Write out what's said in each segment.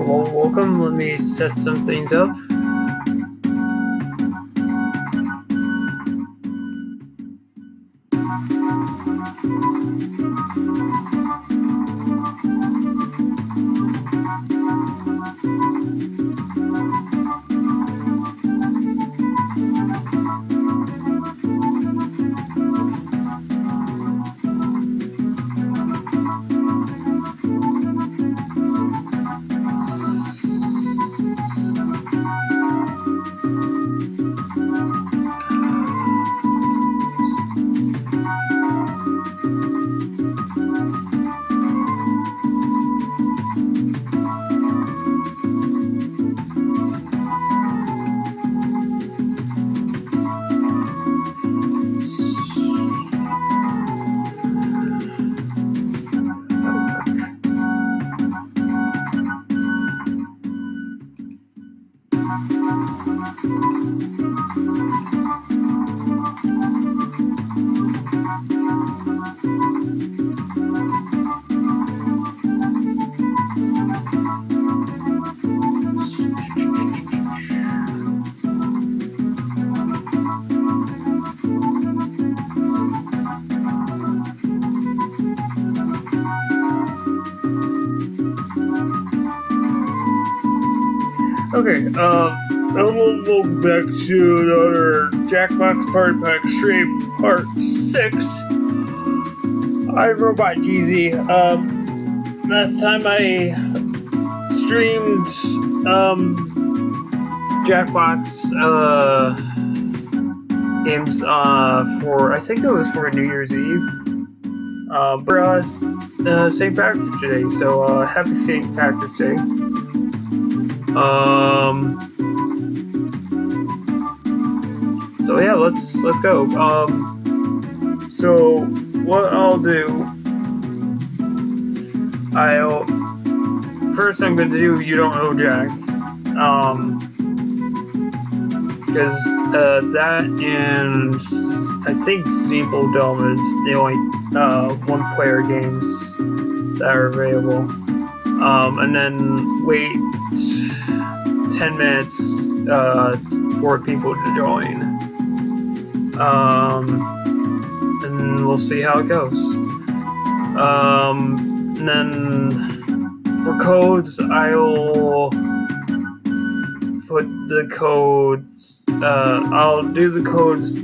Well, welcome. Let me set some things up. Okay, welcome back to another Jackbox Party Pack stream, part 6. I'm Robot GZ. Last time I streamed, Jackbox, games, for, I think it was for New Year's Eve. For St. Patrick's Day, so, happy St. Patrick's Day. So yeah, let's go. So what I'll do, first I'm gonna do You Don't Know Jack, because that and I think Simple Dome is the only one-player games that are available. And then wait 10 minutes for people to join. And we'll see how it goes. And then for codes, I'll put the codes. I'll do the codes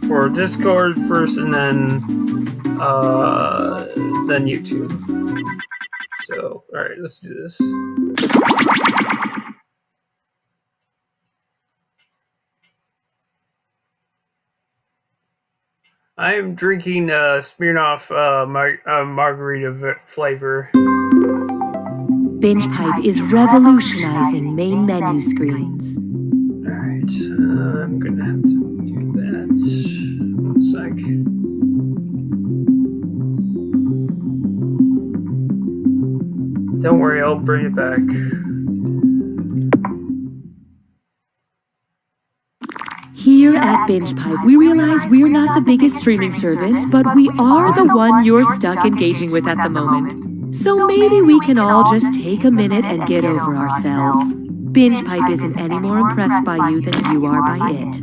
for Discord first, and then YouTube. So, alright, let's do this. I'm drinking Smirnoff margarita flavor. Binge Pipe is revolutionizing main menu screens. Alright, I'm gonna have to do that. 1 sec. Don't worry, I'll bring it back. Here at Binge Pipe, we realize we're not the biggest streaming service, but we are the one you're stuck engaging with at the moment. So maybe we can all just take a minute and get over ourselves. Binge Pipe isn't any more impressed by you than you are by it.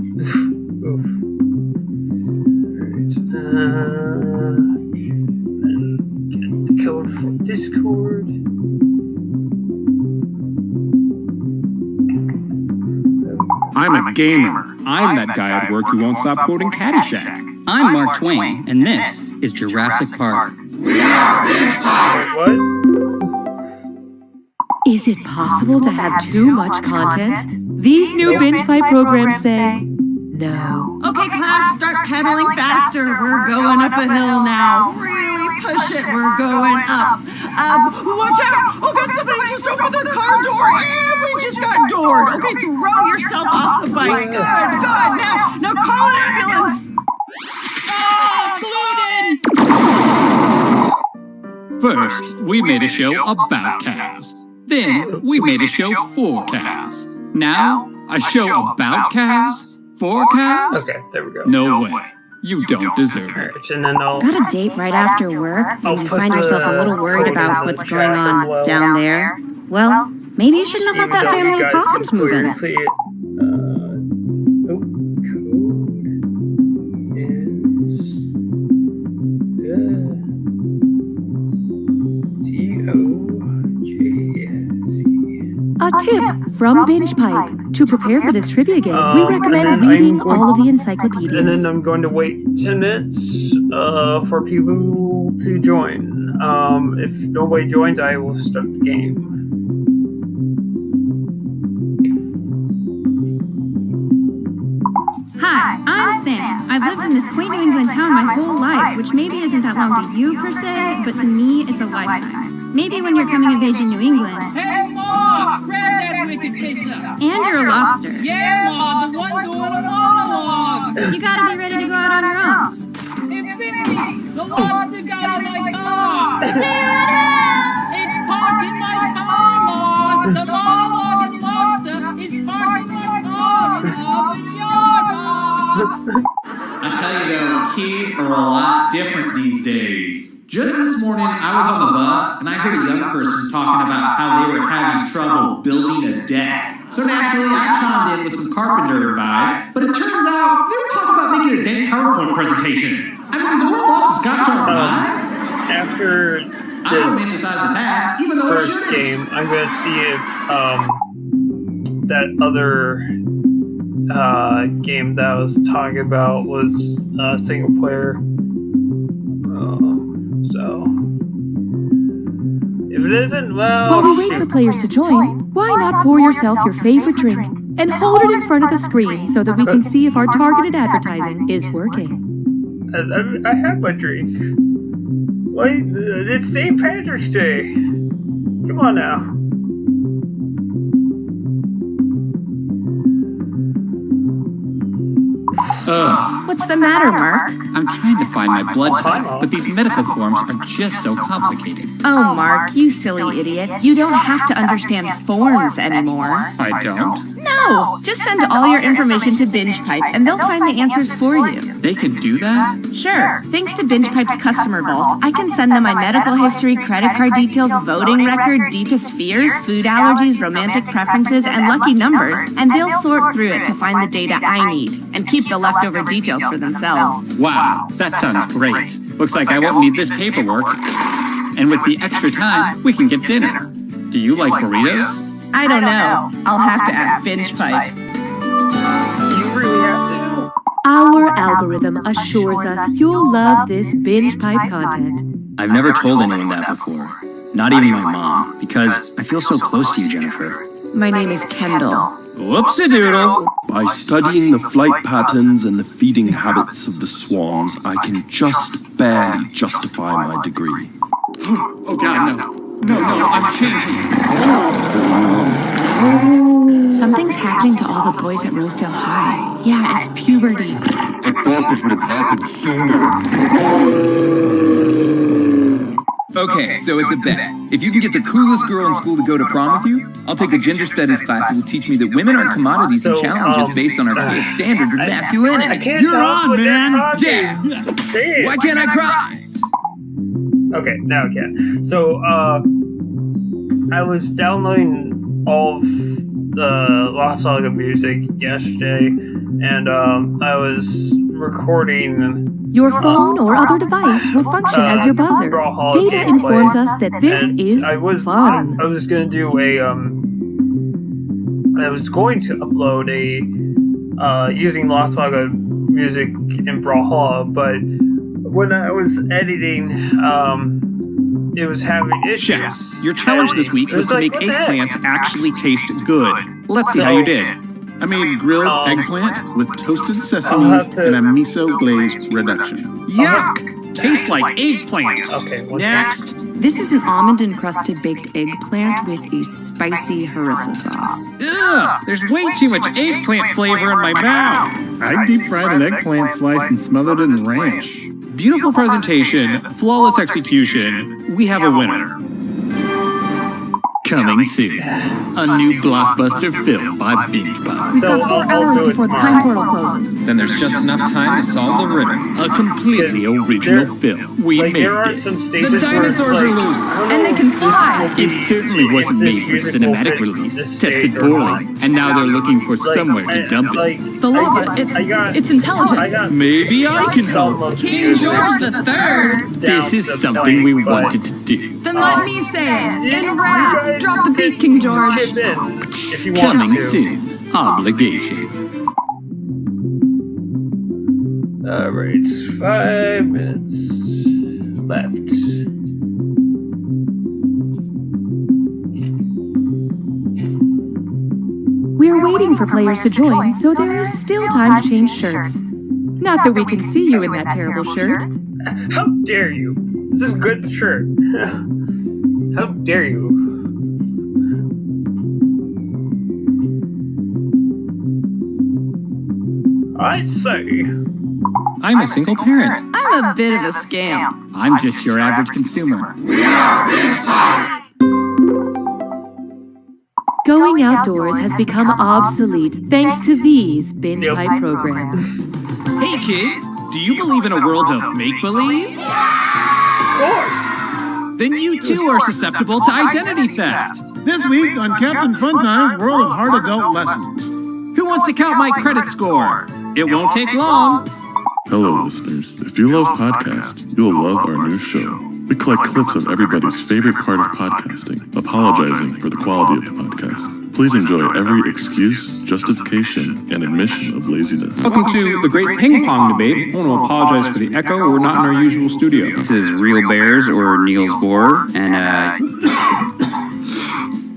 Alright, and get the code for Discord. I'm a gamer. I'm that guy at work who won't stop quoting Caddyshack. I'm Mark Twain, and this is Jurassic Park. We are Binge Pipe! Wait, what? Is it possible to have too much content? These new Binge Pipe programs say no. Okay, class, start pedaling faster. We're going up a hill now. Really push it. We're going up. Watch out! Oh God, somebody just opened their car door and we just got doored. Okay, throw yourself off the bike. Good. Now call an ambulance. Gluten! First, we made a show about cows. Then, we made a show for cows. Now, a show about cows? For cows? Okay, there we go. No way. You don't deserve it. Alright, and then I'll... Got a date right after work, and you find yourself a little worried about what's going on down there? Well, maybe you shouldn't have let that Even though family you of guys possums can move in. clearly see it. Code is TOJZ. A tip from Binge Pipe. To prepare for this trivia game, we recommend and then reading I'm going- all of the And then encyclopedias. I'm going to wait 10 minutes for people to join. If nobody joins, I will start the game. Hi, I'm Sam. I've lived in this quaint New England town my whole life, which maybe isn't that long to you per se, but to me it's a lifetime. Maybe when you're coming of age in New England. Hey, Ma! Grab that wicked pizza! And you're a lobster. Yeah, Ma, the one doing a monologue! You gotta be ready to go out on your own. Infinity! The lobster got in my car! It's parked in my car, Ma! The monologue and lobster is parked in my car! Up in the yard, Ma! I tell you though, kids are a lot different these days. Just this morning, I was on the bus and I heard a young person talking about how they were having trouble building a deck. So naturally, I chimed in with some carpenter advice, but it turns out they were talking about making a dang PowerPoint presentation. I mean, is the world lost its gosh darn mind? After I don't romanticize the past, even though it first shouldn't. game, I'm going to see if that other game that I was talking about was single player. So if it isn't, well, While we wait for players to join, why not pour yourself your favorite drink and hold it in front of the screen so that we can see if our targeted advertising is working? I have my drink. Wait, it's St. Patrick's Day. Come on now. Ugh, What's the matter, Mark? I'm trying to find my blood type, but these medical forms are just so complicated. Oh, Mark, you silly idiot. You don't have to understand forms anymore. I don't? No, just send all your information to Binge Pipe and they'll find the answers for you. They can do that? Sure, thanks to Binge Pipe's customer vault, I can send them my medical history, credit card details, voting record, deepest fears, food allergies, romantic preferences, and lucky numbers, and they'll sort through it to find the data I need and keep the leftover details for themselves. Wow, that sounds great. Looks like I won't need this paperwork. And with the extra time, we can get dinner. Do you like burritos? I don't know. I'll have to ask Binge Pipe. You really have to. Our algorithm assures us you'll love this Binge Pipe content. I've never told anyone that before. Not even my mom, because I feel so close to you, Jennifer. My name is Kendall. Whoopsie-doodle. By studying the flight patterns and the feeding habits of the swans, I can just barely justify my degree. Oh God, no. No, I'm changing. Something's happening to all the boys at Rosedale High. Yeah, it's puberty. I thought this would have happened sooner. Okay, so it's a bet. If you can get the coolest girl in school to go to prom with you, I'll take a gender studies class that will teach me that women aren't commodities and challenges based on archaic standards of masculinity. I can't You're talk on, with man! that Yeah! Damn. Why can't I cry? Okay, now I can. So, I was downloading all of the Lost Saga music yesterday, and I was recording. Your phone or other device will function as your buzzer. Data informs us that this is fun. I was going to do I was going to upload a using Lost Saga music in Brawlhalla, but when I was editing, it was having issues. Chefs, your challenge this week was to make eggplants actually taste good. Let's see how you did. I made grilled eggplant with toasted sesame and a miso glazed reduction. Yuck! Tastes like eggplant. Okay, Next. This is an almond-encrusted baked eggplant with a spicy harissa sauce. Ugh! There's way too much eggplant flavor in my mouth. I deep fried an eggplant slice and smothered it in ranch. Beautiful presentation, flawless execution. We have a winner. Coming soon, a new blockbuster film by Binge Pipe. We've got 4 hours before the time portal closes. Then there's just enough time to solve the riddle. A completely original film We like, made there are this. some stages The dinosaurs where are it's like, loose, I don't and know they can if this fly. will be- It certainly if wasn't this made for music will cinematic fit release. this Tested stage or poorly, not. and now they're looking for Like, somewhere to dump it. like, The lava, it's intelligent. I got Maybe I can some help. of King music George III. down This is to something we playing, but, wanted to do. Then let me say it. you In rap, guys drop the beat, can King George. Chip in if you want Coming to. soon. Obligation. Alright, 5 minutes left. We're waiting for players to join, so there is still time to change shirts. Not that we can see you in that terrible shirt. How dare you? This is a good shirt. How dare you? I say. I'm a single parent. I'm a bit of a scamp. I'm just your average consumer. Going outdoors has become obsolete thanks to these binge pipe programs. Hey kids, do you believe in a world of make-believe? Of course! Then you too are susceptible to identity theft. This week on Captain Funtime's World of Hard Adult Lessons. Who wants to count my credit score? It won't take long. Hello, listeners. If you love podcasts, you'll love our new show. We collect clips of everybody's favorite part of podcasting, apologizing for the quality of the podcast. Please enjoy every excuse, justification, and admission of laziness. Welcome to the Great Ping Pong Debate. I want to apologize for the echo. We're not in our usual studio. This is Real Bears or Niels Bohr, and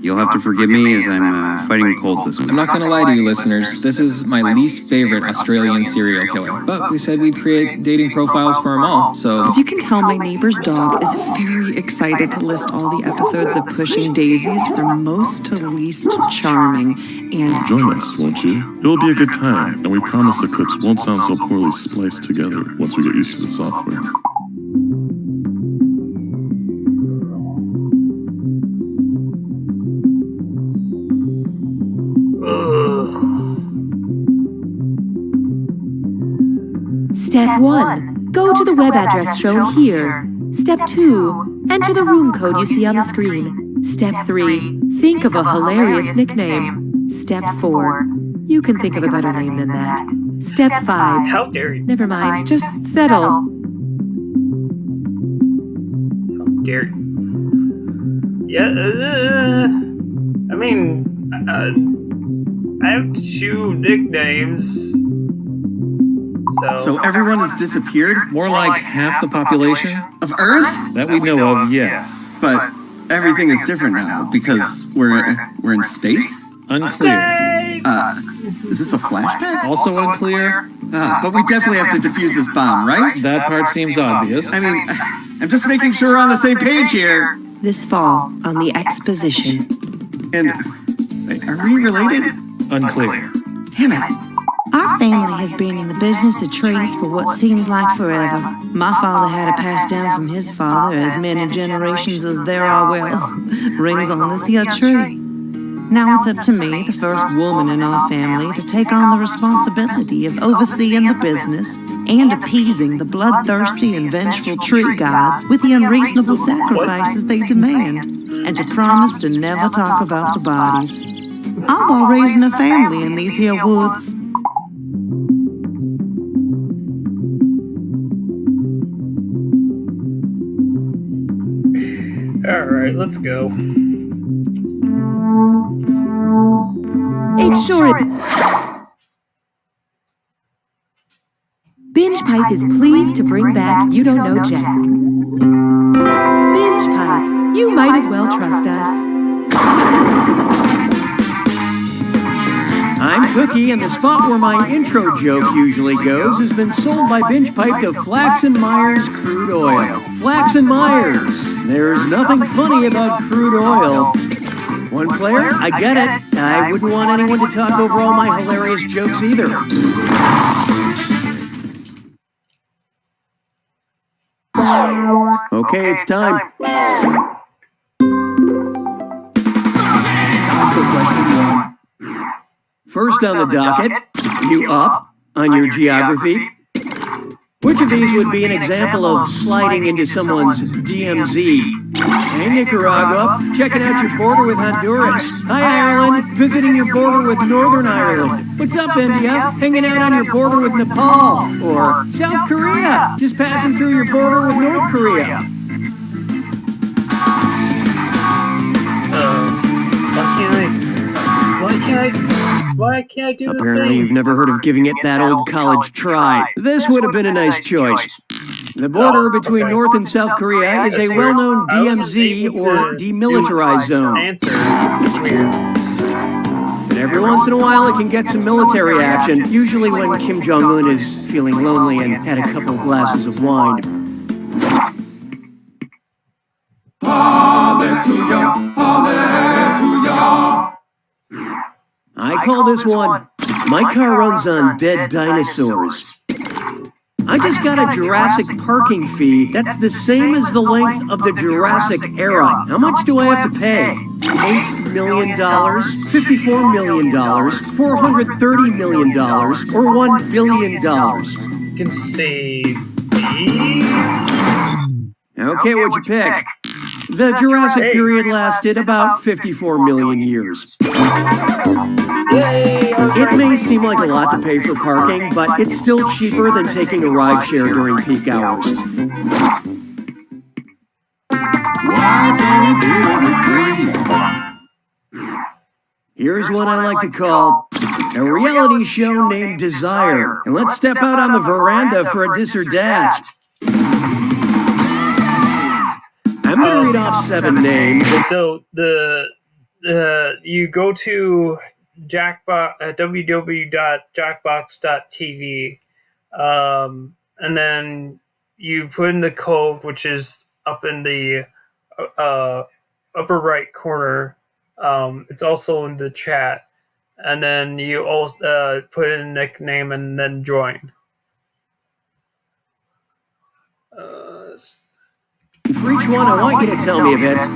you'll have to forgive me as I'm fighting a cold this week. I'm not going to lie to you, listeners. This is my least favorite Australian serial killer. But we said we'd create dating profiles for them all, so... As you can tell, my neighbor's dog is very excited to list all the episodes of Pushing Daisies from most to least charming. And Join us, won't you? It'll be a good time, and we promise the clips won't sound so poorly spliced together once we get used to the software. Step 1. Go to the web address shown here. Step 2. Enter the room code you see on the screen. Step 3. Think of a hilarious nickname. Step 4. You can think of a better name than that. Step 5. How dare you? Never mind, just settle. How dare you? Yeah, I mean, I have 2 nicknames. So everyone has disappeared? More like half the population? Of Earth? That we know of, yes. But everything is different now because we're in space? Unclear. Is this a flashback? Also unclear? But we definitely have to defuse this bomb, right? That part seems obvious. I mean, I'm just making sure we're on the same page here. this fall on the Exposition. And are we related? Unclear. Damn it. Our family has been in the business of trees for what seems like forever. My father had it passed down from his father as many generations as there are, well, rings on this here tree. Now it's up to me, the first woman in our family, to take on the responsibility of overseeing the business and appeasing the bloodthirsty and vengeful tree gods with the unreasonable sacrifices they demand, and to promise to never talk about the bodies. I'm all raising a family in these here woods. Alright, let's go. It sure is. Binge Pipe is pleased to bring back You Don't Know Jack. Binge Pipe, you might as well trust us. I'm Cookie, and the spot where my intro joke usually goes has been sold by Binge Pipe to Flax & Myers Crude Oil. Flax & Myers, there's nothing funny about crude oil. One player? I get it. I wouldn't want anyone to talk over all my hilarious jokes either. Okay, it's time. Time for question one. First on the docket, you up on your geography? Which of these would be an example of sliding into someone's DMZ? Hey, Nicaragua, checking out your border with Honduras. Hi, Ireland, visiting your border with Northern Ireland. What's up, India? Hanging out on your border with Nepal. Or South Korea, just passing through your border with North Korea. Why can't I do the Apparently thing? you've never heard of giving it that old college try. This would have been a nice choice. The border between North and South Korea is a well-known DMZ or demilitarized zone. And every once in a while it can get some military action, usually when Kim Jong-un is feeling lonely and had a couple of glasses of wine. I call this one, My Car Runs on Dead Dinosaurs. I just got a Jurassic parking fee that's the same as the length of the Jurassic era. How much do I have to pay? $8 million, $54 million, $430 million, or $1 billion? You can say B. Okay, what'd you pick? The Jurassic period lasted about 54 million years. It may seem like a lot to pay for parking, but it's still cheaper than taking a rideshare during peak hours. Here's what I like to call a reality show named Desire. And let's step out on the veranda for a dis or dat. I'm going to read off 7 names. So you go to Jackbox, www.jackbox.tv, and then you put in the code, which is up in the upper right corner. It's also in the chat, and then you also put in a nickname and then join. For each one, I want you to tell me if it's a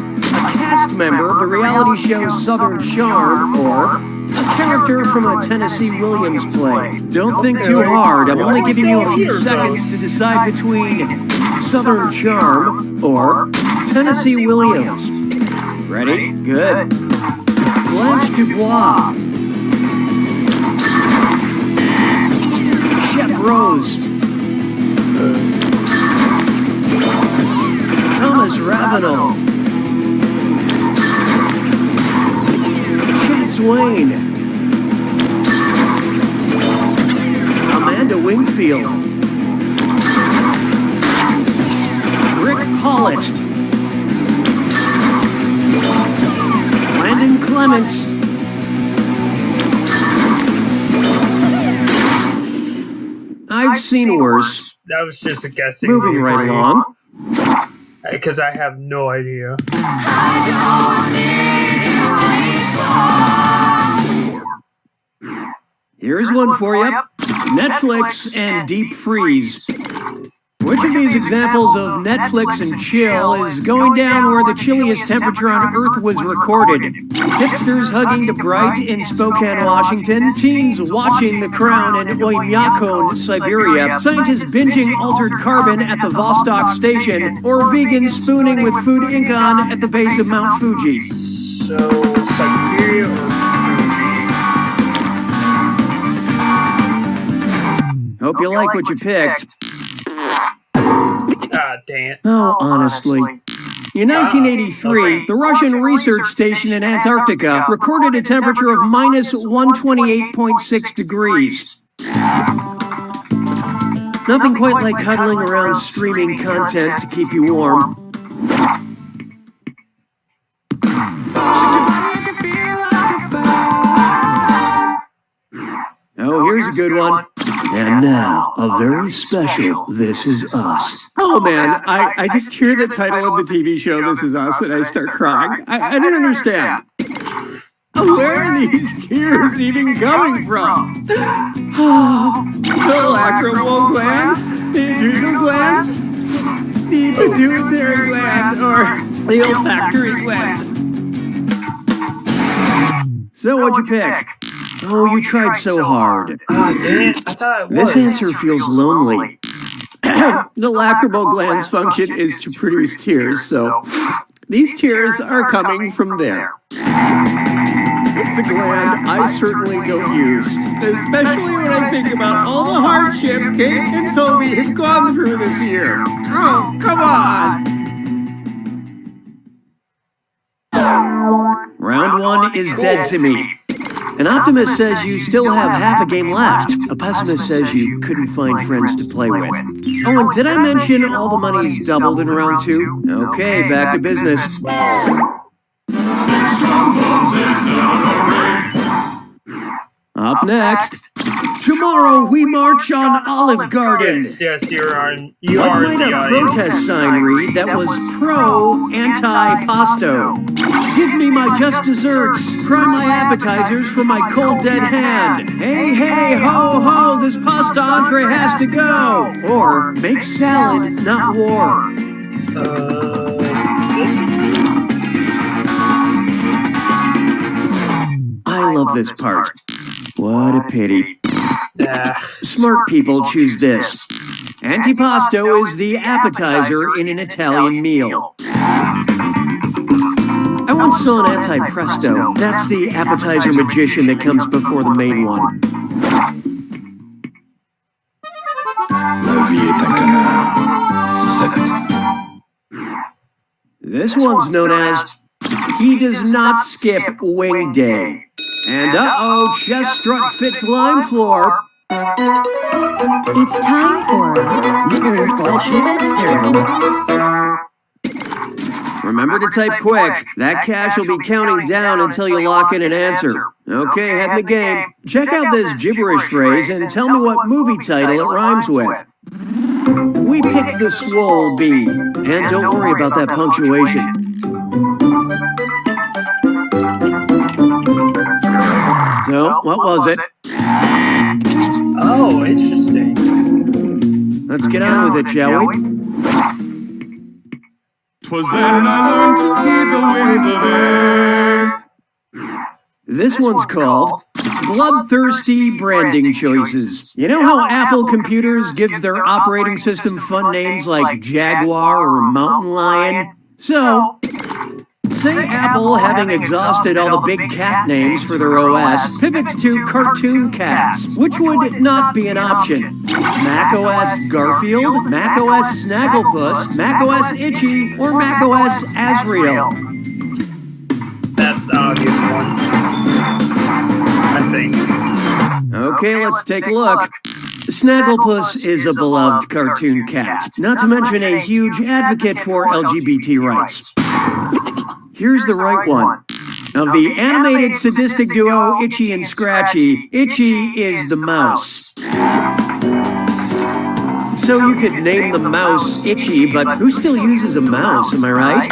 cast member of the reality show Southern Charm or a character from a Tennessee Williams play. Don't think too hard. I'm only giving you a few seconds to decide between Southern Charm or Tennessee Williams. Ready? Good. Blanche Dubois. Shep Rose. Thomas Ravenel. Chance Wayne. Amanda Wingfield. Rick Pollitt. Landon Clements. I've seen worse. That was just a guessing. Moving right along. Because I have no idea. Here's one for you. Netflix and deep freeze. Which of these examples of Netflix and chill is going down where the chilliest temperature on Earth was recorded? Hipsters hugging to Bright in Spokane, Washington, teens watching The Crown in Oymyakon, Siberia, scientists binging altered carbon at the Vostok station, or vegans spooning with Food Incan at the base of Mount Fuji. So, Siberia or Fuji? Hope you like what you picked. Ah, dang it. Oh, honestly. In 1983, the Russian research station in Antarctica recorded a temperature of minus 128.6 degrees. Nothing quite like cuddling around streaming content to keep you warm. Oh, here's a good one. And now, a very special This Is Us. Oh man, I just hear the title of the TV show This Is Us and I start crying. I don't understand. Where are these tears even coming from? The lacrimal gland, the adrenal glands, the pituitary gland, or the olfactory gland. So what'd you pick? Oh, you tried so hard. Ah, dang it. I thought it was. This answer feels lonely. The lacrimal gland's function is to produce tears, so these tears are coming from there. It's a gland I certainly don't use, especially when I think about all the hardship Kate and Toby have gone through this year. Oh, come on! Round 1 is dead to me. An optimist says you still have half a game left. A pessimist says you couldn't find friends to play with. Oh, and did I mention all the money's doubled in round 2? Okay, back to business. 6 trombones is not a Up next, tomorrow we march on Olive Garden. Yes, you What are might the a audience. protest sign read that was pro-anti-pasto? Give me my just desserts, fry my appetizers for my cold dead hand. Hey, hey, ho, ho, this pasta entree has to go. Or make salad, not war. I love this part. What a pity. Smart people choose this. Antipasto is the appetizer in an Italian meal. I once saw an anti-presto. That's the appetizer magician that comes before the main one. La vie est un canard. 7. This one's known as He Does Not Skip Wing Day. And uh-oh, Chef Strut Fitz Lime Floor. It's time for Remember to type quick. That cash will be counting down until you lock in an answer. Okay, head in the game. Check out this gibberish phrase and tell me what movie title it rhymes with. We pick the swole bee. And don't worry about that punctuation. So, what was it? Oh, interesting. Let's get on with it, shall we? 'Twas then I learned to heed the winds of age. This one's called Bloodthirsty Branding Choices. You know how Apple Computers gives their operating system fun names like Jaguar or Mountain Lion? So, say Apple, having exhausted all the big cat names for their OS, pivots to cartoon cats, which would not be an option. macOS Garfield, macOS Snagglepuss, macOS Itchy, or macOS Azrael. That's the obvious one, I think. Okay, let's take a look. Snagglepuss is a beloved cartoon cat, not to mention a huge advocate for LGBT rights. Here's the right one. Of the animated sadistic duo Itchy and Scratchy, Itchy is the mouse. So you could name the mouse Itchy, but who still uses a mouse, am I right?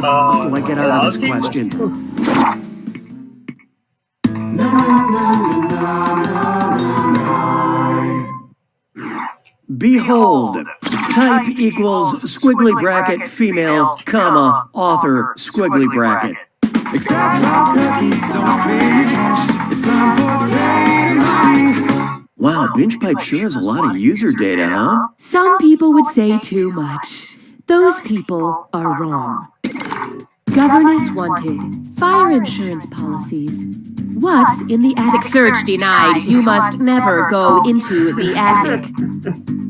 How do I get out of this question? Behold, type equals squiggly bracket female, comma, author, squiggly bracket. Except our cookies don't clear your cache. It's time for data mining. Wow, BingePipe sure has a lot of user data, huh? Some people would say too much. Those people are wrong. Governess wanted. Fire insurance policies. What's in the attic? Search denied. You must never go into the attic.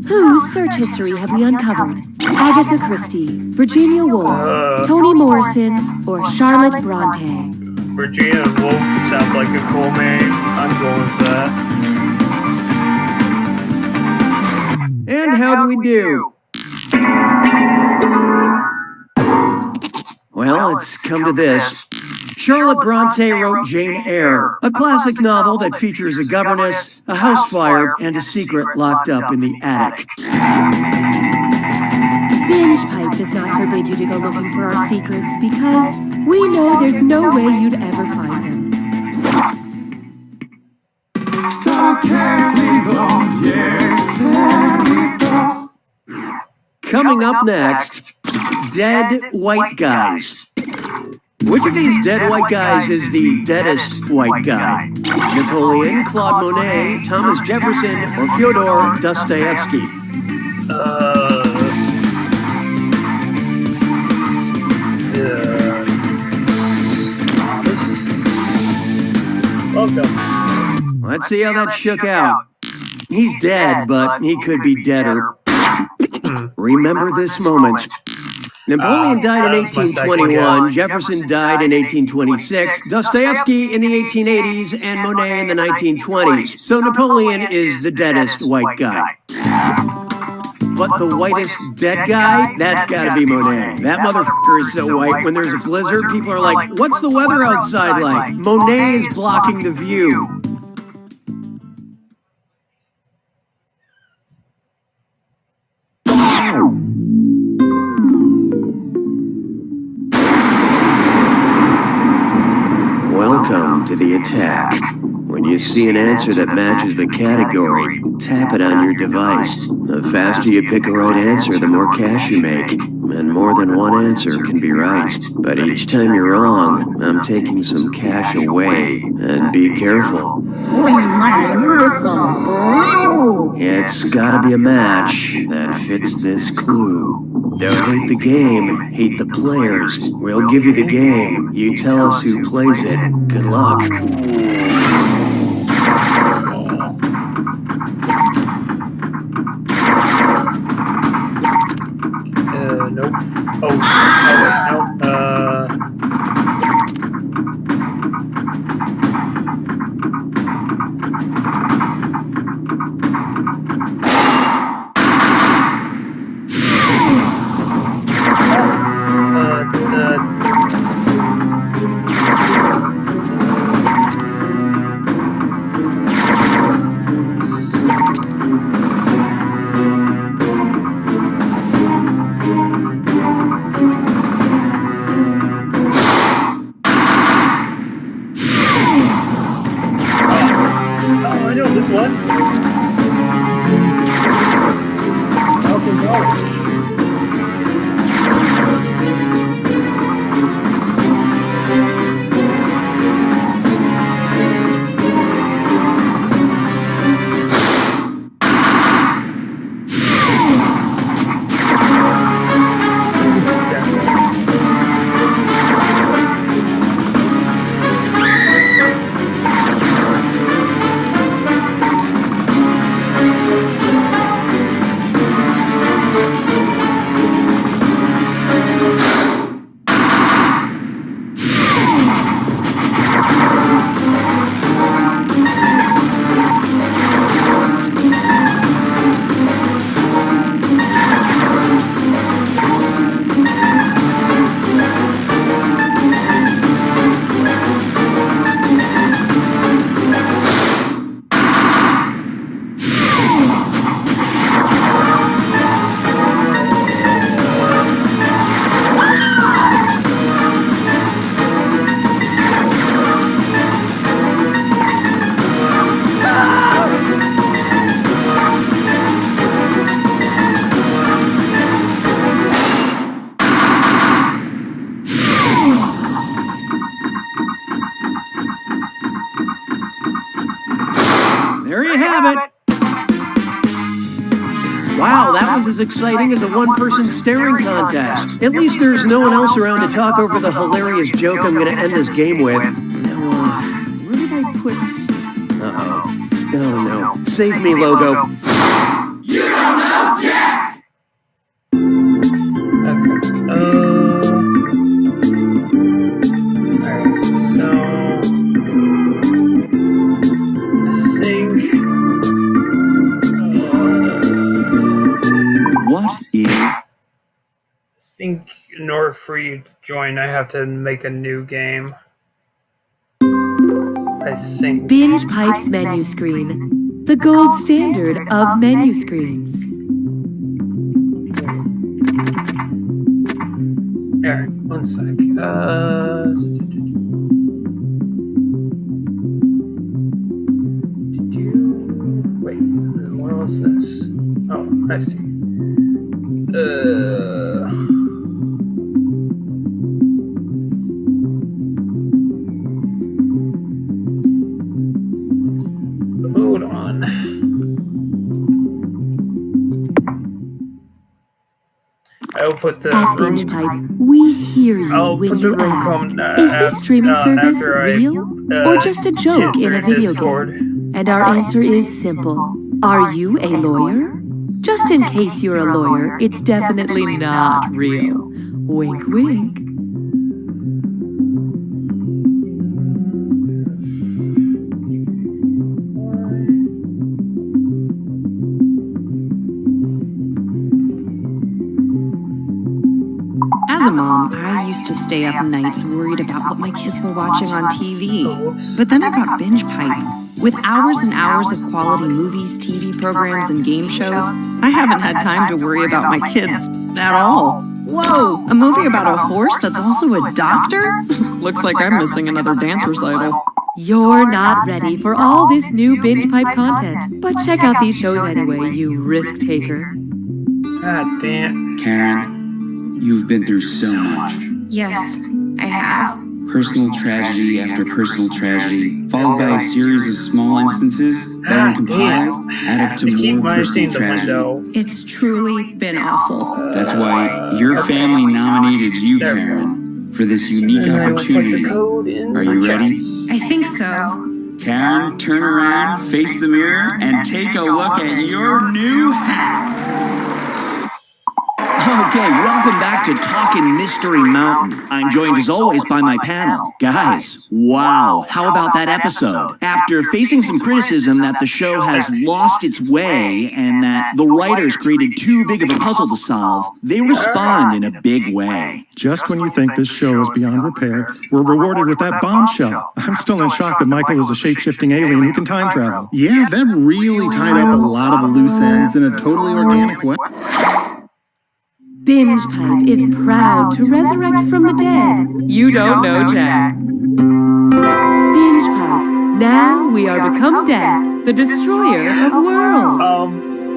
Whose search history have we uncovered? Agatha Christie, Virginia Woolf, Toni Morrison, or Charlotte Bronte? Virginia Woolf sounds like a cool name. I'm going with that. And how do we do? Well, it's come to this. Charlotte Bronte wrote Jane Eyre, a classic novel that features a governess, a house fire, and a secret locked up in the attic. BingePipe does not forbid you to go looking for our secrets because we know there's no way you'd ever find them. Coming up next, Dead White Guys. Which of these dead white guys is the deadest white guy? Napoleon, Claude Monet, Thomas Jefferson, or Fyodor Dostoevsky? Let's see how that shook out. He's dead, but he could be deader. Remember this moment. Napoleon died in 1821, Jefferson died in 1826, Dostoevsky in the 1880s, and Monet in the 1920s. So Napoleon is the deadest white guy. But the whitest dead guy? That's gotta be Monet. That motherfucker is so white, when there's a blizzard, people are like, what's the weather outside like? Monet is blocking the view. Welcome to the attack. When you see an answer that matches the category, tap it on your device. The faster you pick a right answer, the more cash you make. And more than one answer can be right. But each time you're wrong, I'm taking some cash away. And be careful. It's gotta be a match that fits this clue. Don't hate the game, hate the players. We'll give you the game. You tell us who plays it. Good luck. Nope. Oh, nope. I know this one. Falcon Knowledge. There you have it. Wow, that was as exciting as a one-person staring contest. At least there's no one else around to talk over the hilarious joke I'm going to end this game with. Now, where did I put... Uh-oh. Oh, no. Save me, logo. You don't know Jack! Alright, so... What is... Sync nor free join. I have to make a new game. I sync. Binge Pipe's menu screen. The gold standard of menu screens. Alright, one sec. Wait, where was this? Oh, I see. Hold on. I hope put the At room. Binge Pipe, we hear you I'll when put the you room ask, comment is this streaming service after I, real or just a joke get in a through video Discord. game? And our answer is simple. Are you a lawyer? Just in case you're a lawyer, it's definitely not real. Wink, wink. As a mom, I used to stay up nights worried about what my kids were watching on TV. But then I got Binge Pipe. With hours and hours of quality movies, TV programs, and game shows, I haven't had time to worry about my kids at all. Whoa, a movie about a horse that's also a doctor? Looks like I'm missing another dance recital. You're not ready for all this new Binge Pipe content, but check out these shows anyway, you risk taker. God damn. Karen, you've been through so much. Yes, I have. Personal tragedy after personal tragedy, followed by a series of small instances that when compiled add up to more personal tragedy. It's truly been awful. That's why your family nominated you, Karen, for this unique opportunity. Are you ready? I think so. Karen, turn around, face the mirror, and take a look at your new hat. Okay, welcome back to Talkin' Mystery Mountain. I'm joined as always by my panel. Guys, wow, how about that episode? After facing some criticism that the show has lost its way and that the writers created too big of a puzzle to solve, they respond in a big way. Just when you think this show is beyond repair, we're rewarded with that bombshell. I'm still in shock that Michael is a shape-shifting alien who can time travel. Yeah, that really tied up a lot of loose ends in a totally organic way. Binge Pipe is proud to resurrect from the dead. You don't know, Jack. Binge Pipe. Now we are become death, the destroyer of worlds.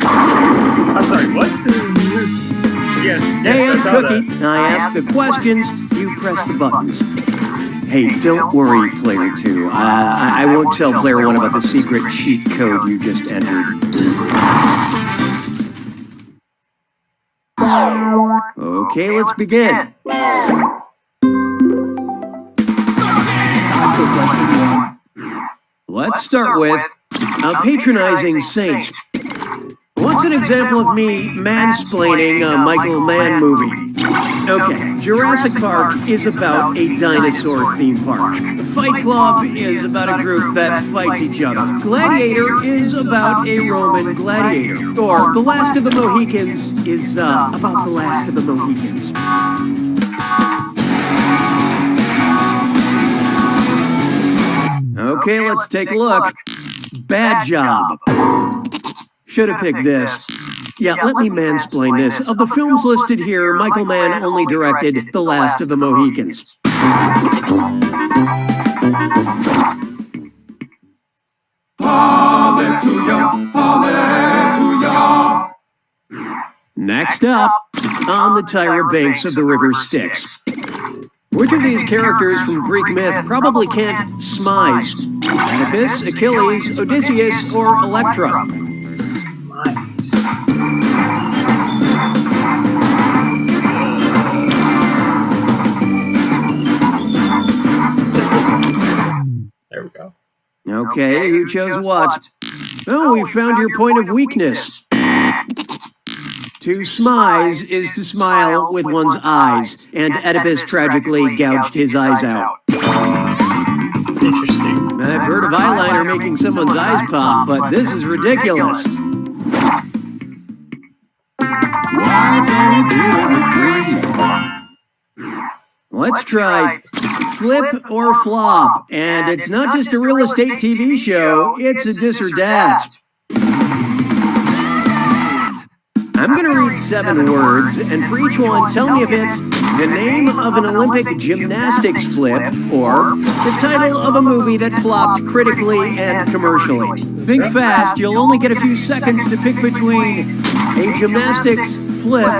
I'm sorry, what? Yes, Hey, I'm I saw Cookie. that. I ask the questions, you press the buttons. Hey, don't worry, Player 2. I won't tell Player 1 about the secret cheat code you just entered. Okay, let's begin. Let's start with a patronizing saint. What's an example of me mansplaining a Michael Mann movie? Okay, Jurassic Park is about a dinosaur theme park. Fight Club is about a group that fights each other. Gladiator is about a Roman gladiator. Or The Last of the Mohicans is about the last of the Mohicans. Okay, let's take a look. Bad job. Should have picked this. Yeah, let me mansplain this. Of the films listed here, Michael Mann only directed The Last of the Mohicans. Next up, on the Tyra banks of the river Styx. Which of these characters from Greek myth probably can't smize? Oedipus, Achilles, Odysseus, or Electra? There we go. Okay, you chose what? Oh, we found your point of weakness. To smize is to smile with one's eyes, and Oedipus tragically gouged his eyes out. Interesting. I've heard of eyeliner making someone's eyes pop, but this is ridiculous. Why don't we do it with Let's try Flip or Flop, and it's not just a real estate TV show, it's a dis or dat. I'm going to read 7 words, and for each one, tell me if it's the name of an Olympic gymnastics flip or the title of a movie that flopped critically and commercially. Think fast, you'll only get a few seconds to pick between a gymnastics flip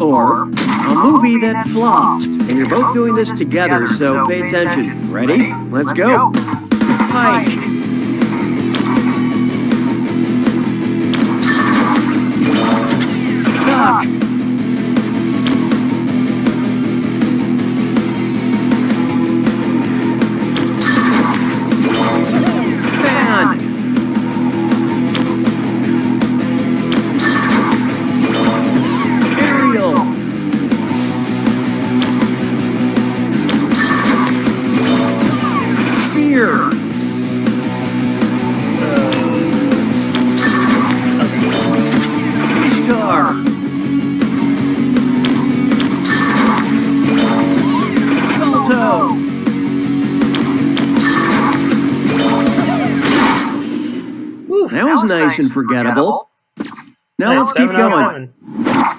or a movie that flopped. And you're both doing this together, so pay attention. Ready? Let's go. Pike. Tuck. nice and forgettable. Now Nice, let's keep 7 out of going. 7.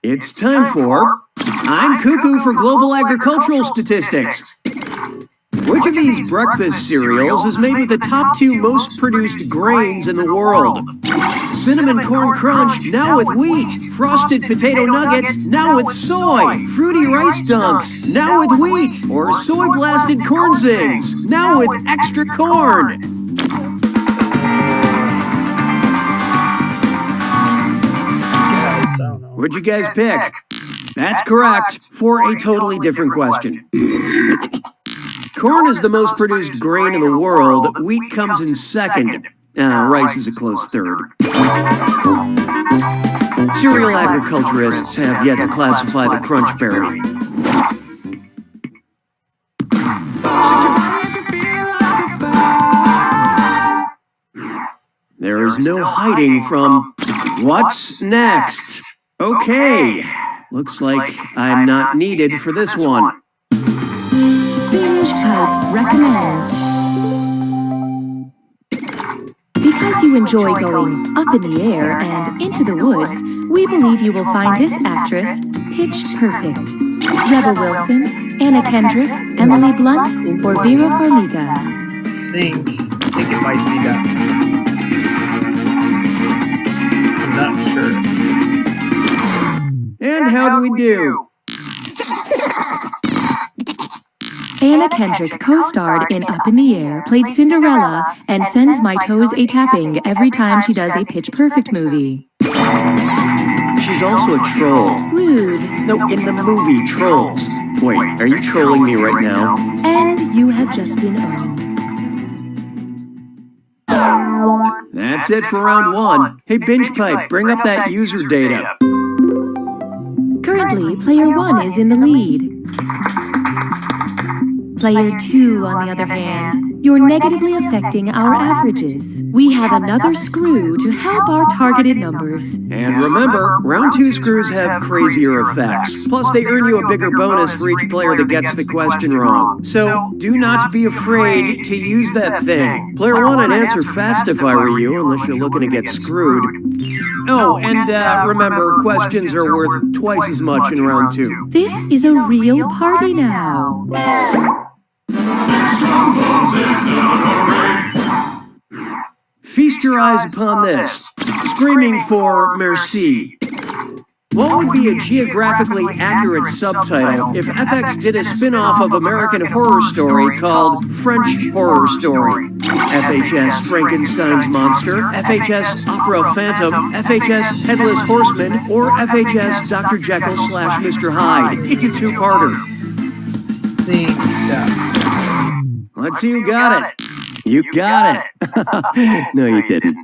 It's time for I'm Cuckoo for Global Agricultural Statistics. Which of these breakfast cereals is made with the top 2 most produced grains in the world? Cinnamon Corn Crunch, now with wheat. Frosted Potato Nuggets, now with soy. Fruity Rice Dunks, now with wheat. Or Soy Blasted Corn Zings, now with extra corn. What'd you guys pick? That's correct, for a totally different question. Corn is the most produced grain in the world. Wheat comes in second. Rice is a close third. Cereal agriculturists have yet to classify the crunch berry. There is no hiding from what's next. Okay, looks like I'm not needed for this one. Binge Pipe recommends. Because you enjoy going up in the air and into the woods, we believe you will find this actress pitch perfect. Rebel Wilson, Anna Kendrick, Emily Blunt, or Vera Farmiga. I think it might be that. I'm not sure. And how do we do? Anna Kendrick co-starred in Up in the Air, played Cinderella, and sends my toes a-tapping every time she does a Pitch Perfect movie. She's also a troll. Rude. No, in the movie Trolls. Wait, are you trolling me right now? And you have just been owned. That's it for round 1. Hey, Binge Pipe, bring up that user data. Currently, player 1 is in the lead. Player 2, on the other hand, you're negatively affecting our averages. We have another screw to help our targeted numbers. And remember, round 2 screws have crazier effects. Plus, they earn you a bigger bonus for each player that gets the question wrong. So, do not be afraid to use that thing. Player 1, I'd answer fast if I were you, unless you're looking to get screwed. Oh, and remember, questions are worth twice as much in round 2. This is a real party now. 6 trombones is not a Feast your eyes upon this. Screaming for merci. What would be a geographically accurate subtitle if FX did a spin-off of American Horror Story called French Horror Story? FHS Frankenstein's Monster, FHS Opera Phantom, FHS Headless Horseman, or FHS Dr. Jekyll / Mr. Hyde? It's a 2-parter. Sing that. Let's see who got it. You got it. No, you didn't.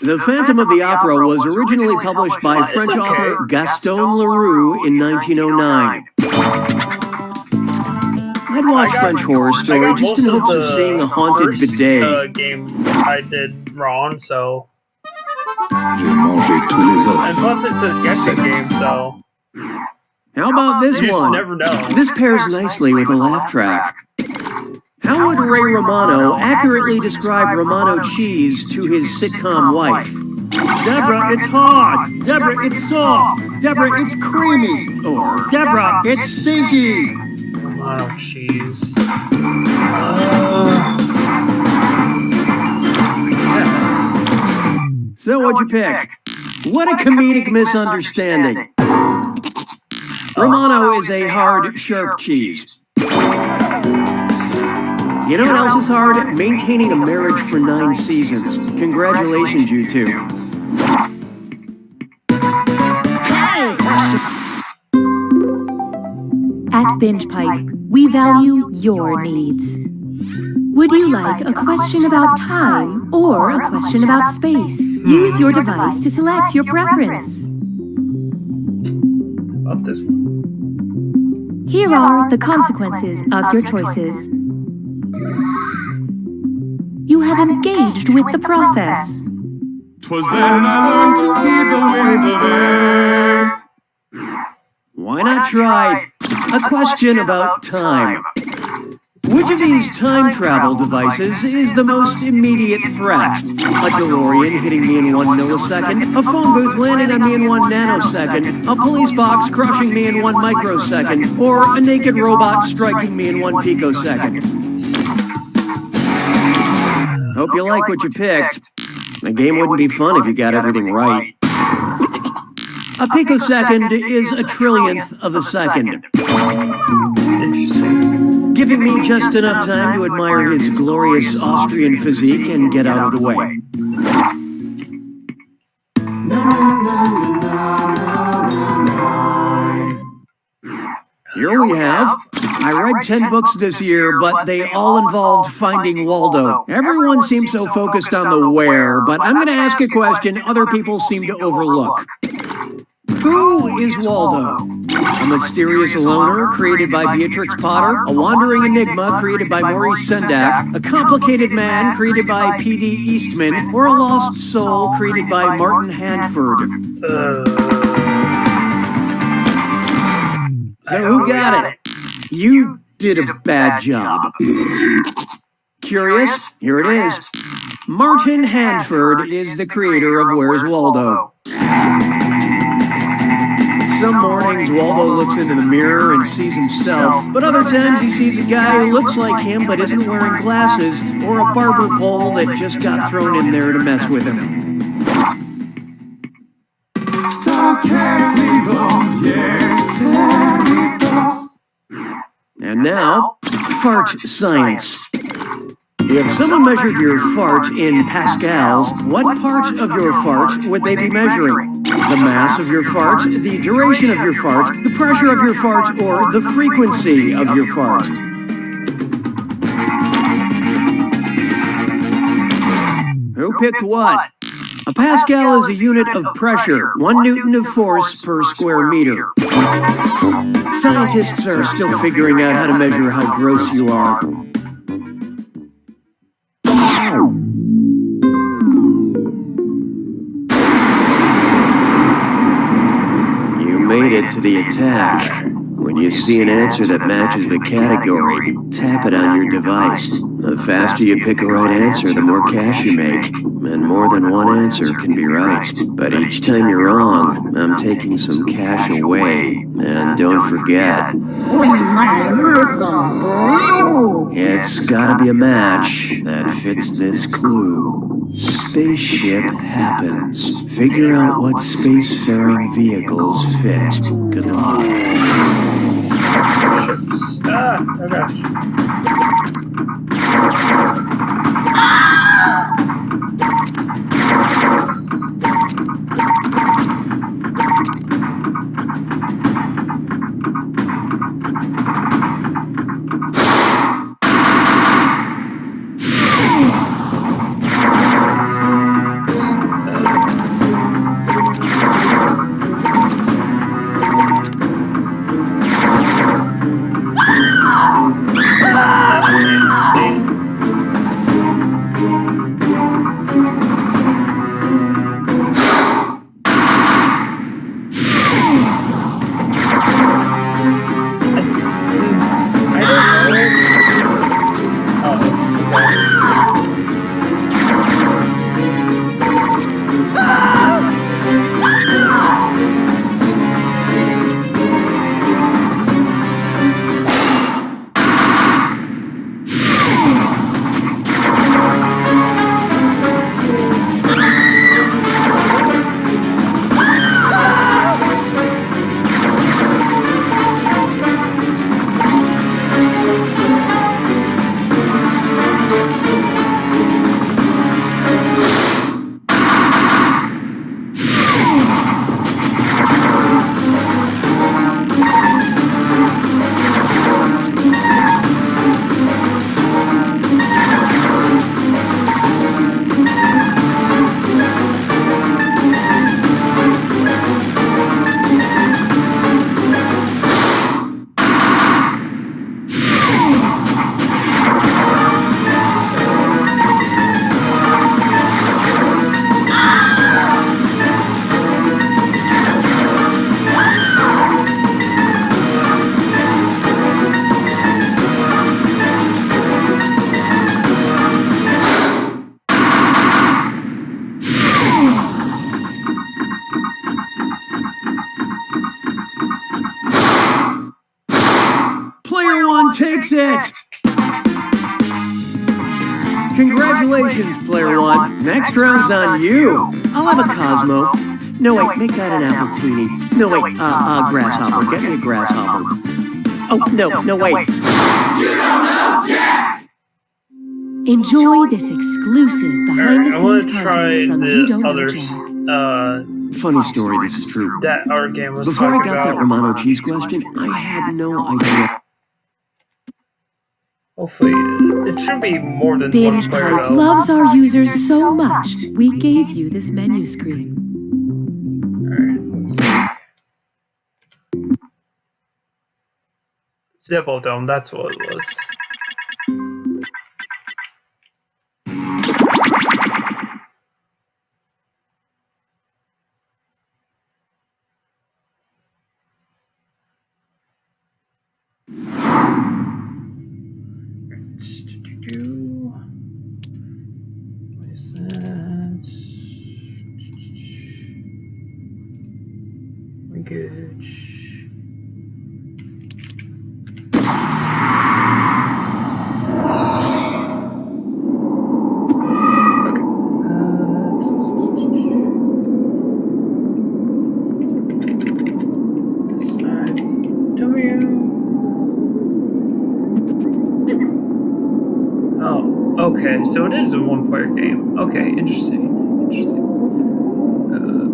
The Phantom of the Opera was originally published by French author Gaston Leroux in 1909. I'd watch French Horror Story just in hopes of seeing a haunted bidet. Game I did wrong, so. And plus, it's a guessing game, so. How about this You just one? never know. This pairs nicely with a laugh track. How would Ray Romano accurately describe Romano cheese to his sitcom wife? Deborah, it's hard. Deborah, it's soft. Deborah, it's creamy. Or Deborah, it's stinky. Oh, cheese. Yes. So what'd you pick? What a comedic misunderstanding. Romano is a hard, sharp cheese. You know what else is hard? Maintaining a marriage for 9 seasons. Congratulations, you two. At Binge Pipe, we value your needs. Would you like a question about time or a question about space? Use your device to select your preference. About this one. Here are the consequences of your choices. You have engaged with the process. 'Twas then I learned to heed the winds of it. why not try a question about time? Which of these time travel devices is the most immediate threat? A DeLorean hitting me in 1 millisecond, a phone booth landing on me in 1 nanosecond, a police box crushing me in 1 microsecond, or a naked robot striking me in 1 picosecond? Hope you like what you picked. The game wouldn't be fun if you got everything right. A picosecond is a trillionth of a second. Giving me just enough time to admire his glorious Austrian physique and get out of the way. Here we have. I read 10 books this year, but they all involved finding Waldo. Everyone seems so focused on the where, but I'm going to ask a question other people seem to overlook. Who is Waldo? A mysterious loner created by Beatrix Potter, a wandering enigma created by Maurice Sendak, a complicated man created by P.D. Eastman, or a lost soul created by Martin Handford? So who got it? You did a bad job. Curious? Here it is. Martin Handford is the creator of Where's Waldo. Some mornings, Waldo looks into the mirror and sees himself, but other times he sees a guy who looks like him but isn't wearing glasses, or a barber pole that just got thrown in there to mess with him. And now, fart science. If someone measured your fart in pascals, what part of your fart would they be measuring? The mass of your fart, the duration of your fart, the pressure of your fart, or the frequency of your fart? Who picked what? A pascal is a unit of pressure, 1 newton of force per square meter. Scientists are still figuring out how to measure how gross you are. You made it to the attack. When you see an answer that matches the category, tap it on your device. The faster you pick a right answer, the more cash you make. And more than one answer can be right. But each time you're wrong, I'm taking some cash away. And don't forget, it's gotta be a match that fits this clue. Spaceship happens. Figure out what spacefaring vehicles fit. Good luck. fix it! Congratulations, player one. Next round's on you. I'll have a Cosmo. No, wait, make that an Appletini. No, wait, Grasshopper. Get me a Grasshopper. Oh, no, wait. You don't know Jack! Enjoy this exclusive behind-the-scenes content from You Don't Know other Jack. Funny story, this is true. that our game was Before I talking got that about. Romano cheese question, I had no idea. Hopefully, it should be more than one Binge player Pipe though. loves our users so much, we gave you this menu screen. Alright, let's see. Zippo Dome, that's what it was. What is that? Linkage. Okay, so it is a one-player game. Okay, interesting. Alright.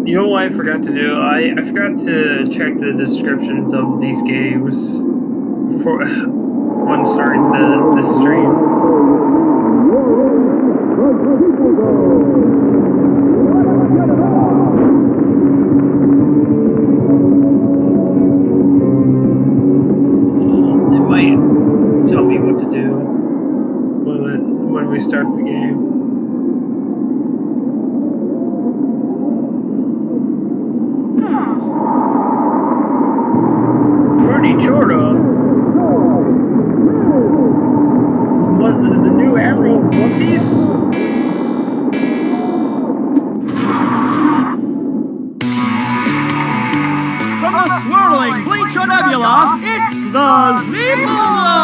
You know what I forgot to do? I forgot to check the descriptions of these games for when starting the stream. It might tell me what to do when we start the game. Chorda. What, the new Admiral of One Piece? From the swirling Bleacher Nebula, it's the Zebolo!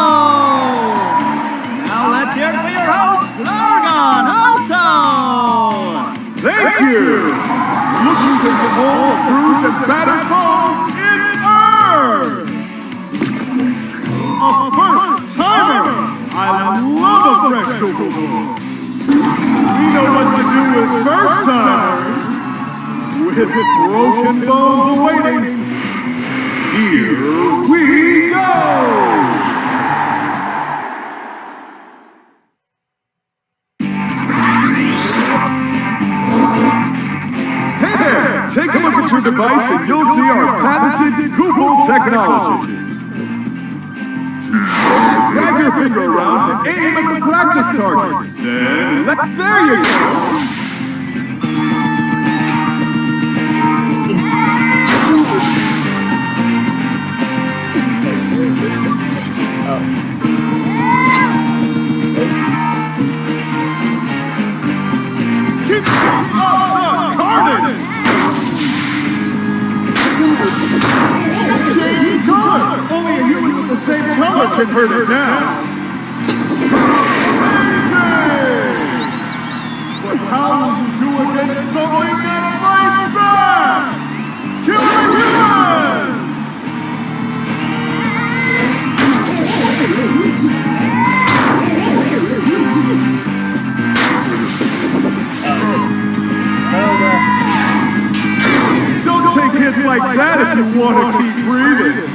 Now let's hear it for your host, Largon Alto! Thank you! Looking to the whole bruised and battered bones, it's Earth! A first timer! I love a fresh Google book! We know what to do with first timers! With broken bones awaiting, here we go! Hey there! Take a look at your device and you'll see our patented Google technology. Drag your finger around to aim at the practice target. Then, there you go. can hurt it now. Amazing! But how will you do against something that fights back? Killer humans! Don't take hits like that if you want to keep breathing.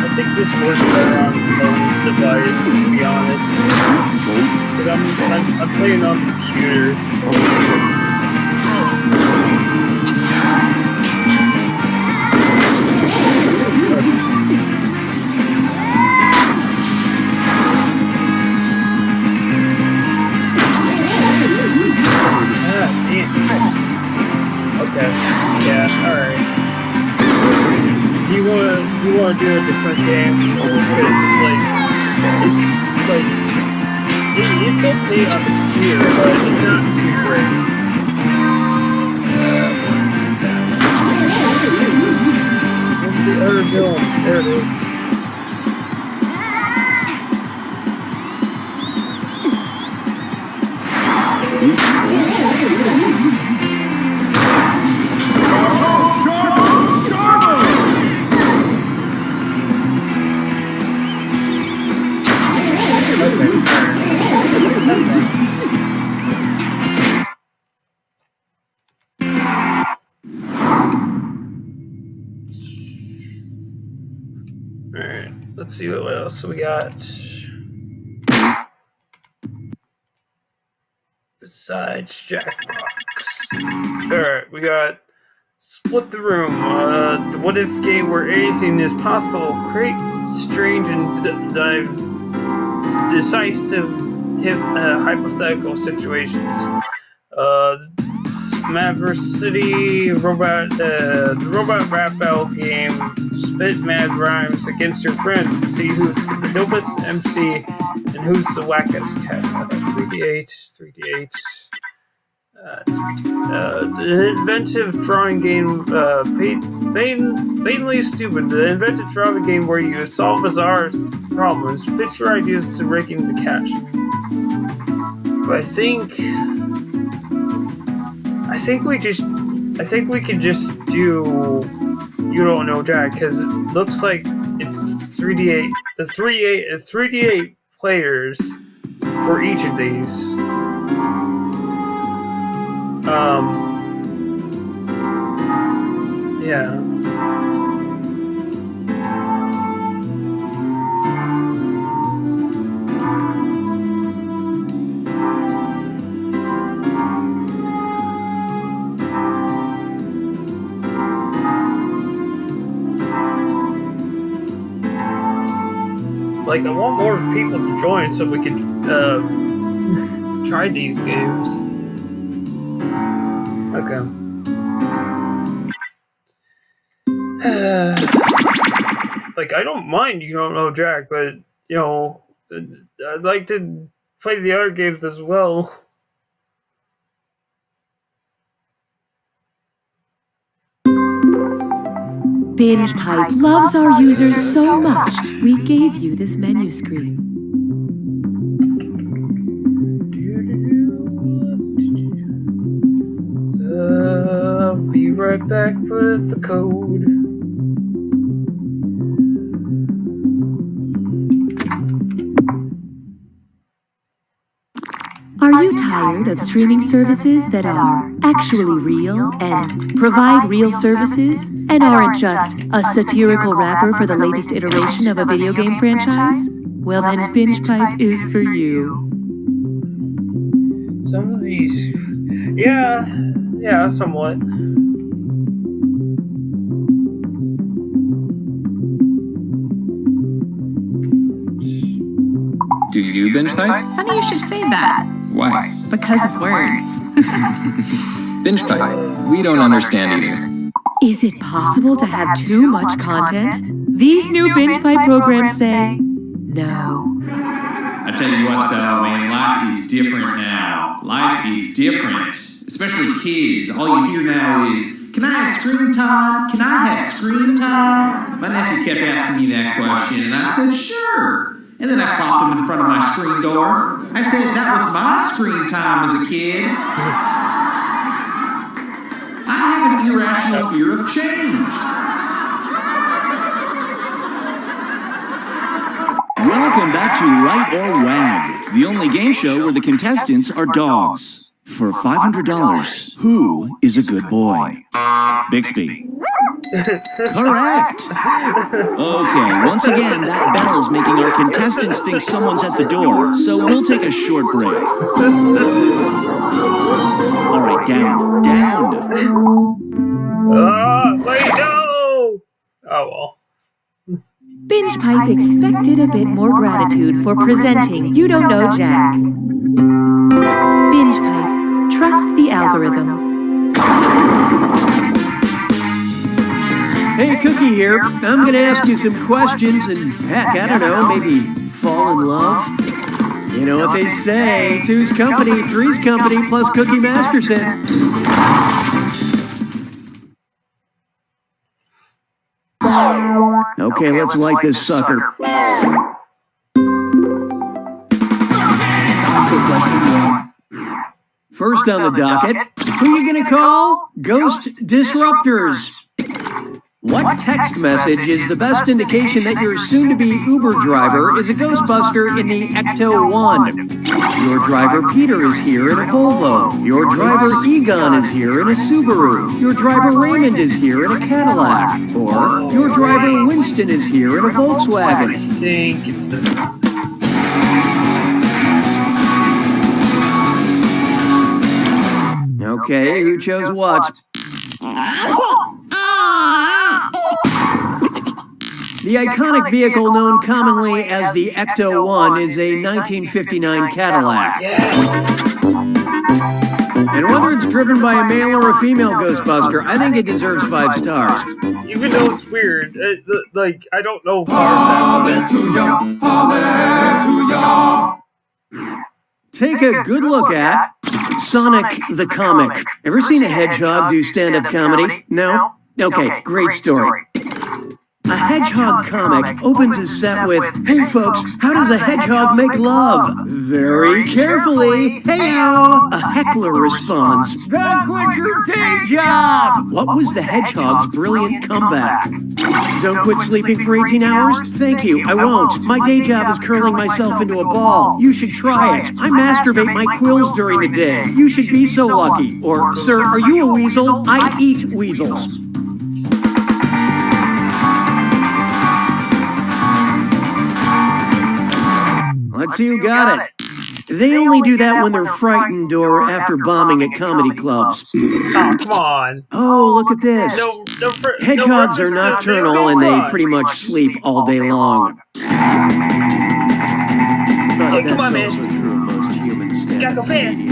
I think this works better on mobile device, to be honest. Because I'm playing on computer. Okay. Yeah. All right. You wanna do a different game? Because it's okay on the computer, but it's not too great. What's the other villain? There it is. Alright, let's see what else we got. Besides Jackbox. Alright, we got Split the Room, the what if game where anything is possible. Create strange and decisive hypothetical situations. Maversity, the robot rap battle game. Spit mad rhymes against your friends to see who's the dopest MC and who's the wackest cat. 3d8. The inventive drawing game, painfully stupid. The inventive drawing game where you solve bizarre problems, pitch your ideas to rake in the cash. But I think we could just do You Don't Know Jack, because it looks like it's 3d8. The 3d8 players for each of these. Yeah. Like, I want more people to join so we can try these games. Okay. Like, I don't mind You Don't Know Jack, but, you know, I'd like to play the other games as well. Binge Pipe loves our users so much, we gave you this menu screen. I'll be right back with the code. Are you tired of streaming services that are actually real and provide real services and aren't just a satirical wrapper for the latest iteration of a video game franchise? Well then, Binge Pipe is for you. Some of these... Yeah, somewhat. Do you, Binge Pipe? Funny you should say that. Why? Because of words. Binge Pipe, we don't understand either. Is it possible to have too much content? These new Binge Pipe programs say no. I tell you what though, man, life is different now. Life is different. Especially kids. All you hear now is, can I have screen time? Can I have screen time? My nephew kept asking me that question, and I said, sure. And then I popped him in front of my screen door. I said, that was my screen time as a kid. I have an irrational fear of change. Welcome back to Right or Wag, the only game show where the contestants are dogs. For $500, who is a good boy? Bixby. Correct. Okay, once again, that bell is making our contestants think someone's at the door, so we'll take a short break. All right, down. Wait, no! Oh, well. Binge Pipe expected a bit more gratitude for presenting You Don't Know Jack. Binge Pipe, trust the algorithm. Hey, Cookie here. I'm gonna ask you some questions and heck, I don't know, maybe fall in love? You know what they say, two's company, three's company, plus Cookie Masterson. Okay, let's light this sucker. First on the docket, who you gonna call? Ghost Disruptors. What text message is the best indication that your soon-to-be Uber driver is a Ghostbuster in the Ecto-1? Your driver Peter is here in a Volvo. Your driver Egon is here in a Subaru. Your driver Raymond is here in a Cadillac. Or your driver Winston is here in a Volkswagen. I think it's this one. Okay, who chose what? The iconic vehicle known commonly as the Ecto-1 is a 1959 Cadillac. Yes. And whether it's driven by a male or a female Ghostbuster, I think it deserves 5 stars. Even though it's weird, like, I don't know cars that well. Take a good look at Sonic the Comic. Ever seen a hedgehog do stand-up comedy? No? Okay, great story. A hedgehog comic opens his set with, "Hey folks, how does a hedgehog make love?" Very carefully, "Hey-o!" A heckler responds, "Don't quit your day job!" What was the hedgehog's brilliant comeback? "Don't quit sleeping for 18 hours? Thank you, I won't. My day job is curling myself into a ball. You should try it. I masturbate my quills during the day. You should be so lucky." Or, "Sir, are you a weasel? I eat weasels." Let's see who got it. They only do that when they're frightened or after bombing at comedy clubs. Oh, come on. Oh, look at this. Hedgehogs are nocturnal and they pretty much sleep all day long. But Come on, that's also true of most humans. Gotta go fast.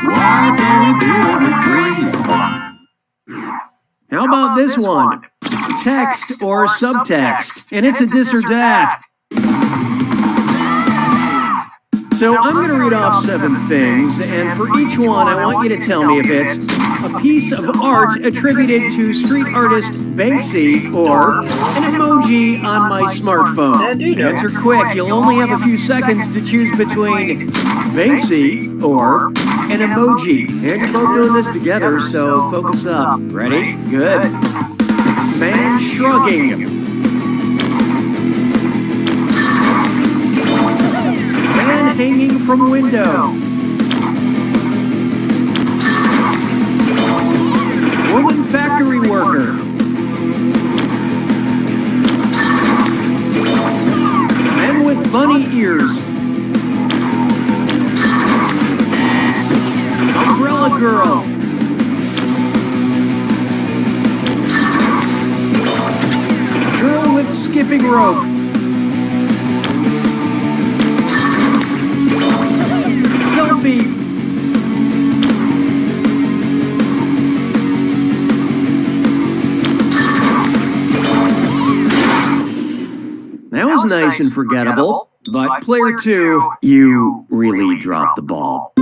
Why don't we do number 3? How about this one? Text or subtext, and it's a this or that. So I'm going to read off 7 things, and for each one I want you to tell me if it's a piece of art attributed to street artist Banksy or an emoji on my smartphone. Answer quick, you'll only have a few seconds to choose between Banksy or an emoji. And you're both doing this together, so focus up. Ready? Good. Man shrugging. Man hanging from window. Woman factory worker. Men with bunny ears. Umbrella girl. Girl with skipping rope. and forgettable. But player 2, you really dropped the ball.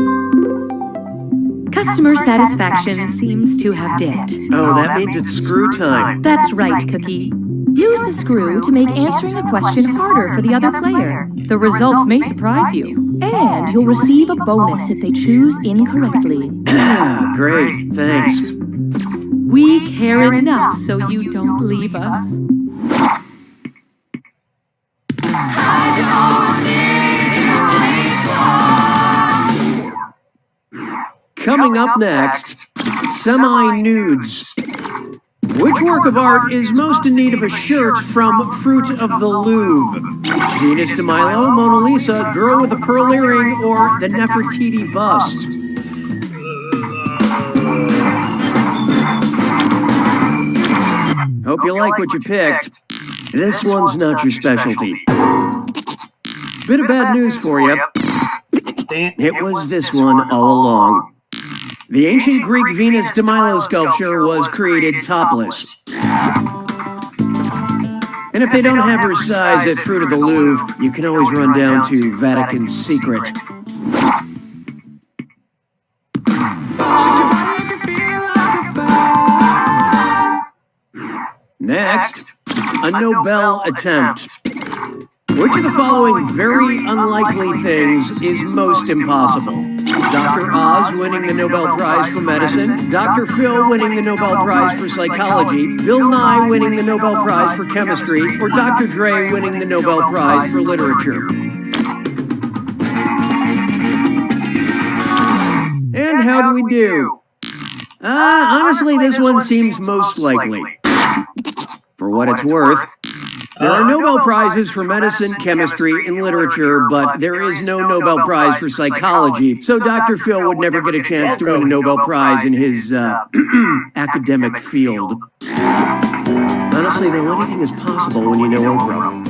Customer satisfaction seems to have dipped. Oh, that means it's screw time. That's right, Cookie. Use the screw to make answering a question harder for the other player. The results may surprise you, and you'll receive a bonus if they choose incorrectly. Great, thanks. We care enough so you don't leave us. Coming up next, semi-nudes. Which work of art is most in need of a shirt from Fruit of the Louvre? Venus de Milo, Mona Lisa, Girl with a Pearl Earring, or the Nefertiti bust? Hope you like what you picked. This one's not your specialty. Bit of bad news for you. It was this one all along. The ancient Greek Venus de Milo sculpture was created topless. And if they don't have her size at Fruit of the Louvre, you can always run down to Vatican's Secret. Next, a Nobel attempt. Which of the following very unlikely things is most impossible? Dr. Oz winning the Nobel Prize for Medicine, Dr. Phil winning the Nobel Prize for Psychology, Bill Nye winning the Nobel Prize for Chemistry, or Dr. Dre winning the Nobel Prize for Literature. And how do we do? Honestly, this one seems most likely. For what it's worth, there are Nobel Prizes for medicine, chemistry, and literature, but there is no Nobel Prize for psychology, so Dr. Phil would never get a chance to win a Nobel Prize in his, academic field. Honestly, though, anything is possible when you know Oprah.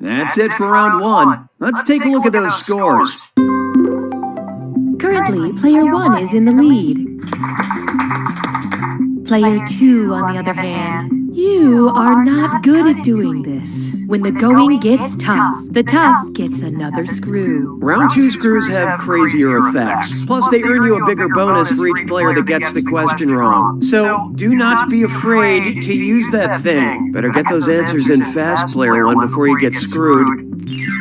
That's it for round 1. Let's take a look at those scores. Currently, player 1 is in the lead. Player 2, on the other hand, you are not good at doing this. When the going gets tough, the tough gets another screw. Round 2 screws have crazier effects. Plus, they earn you a bigger bonus for each player that gets the question wrong. So, do not be afraid to use that thing. Better get those answers in fast, player 1, before you get screwed.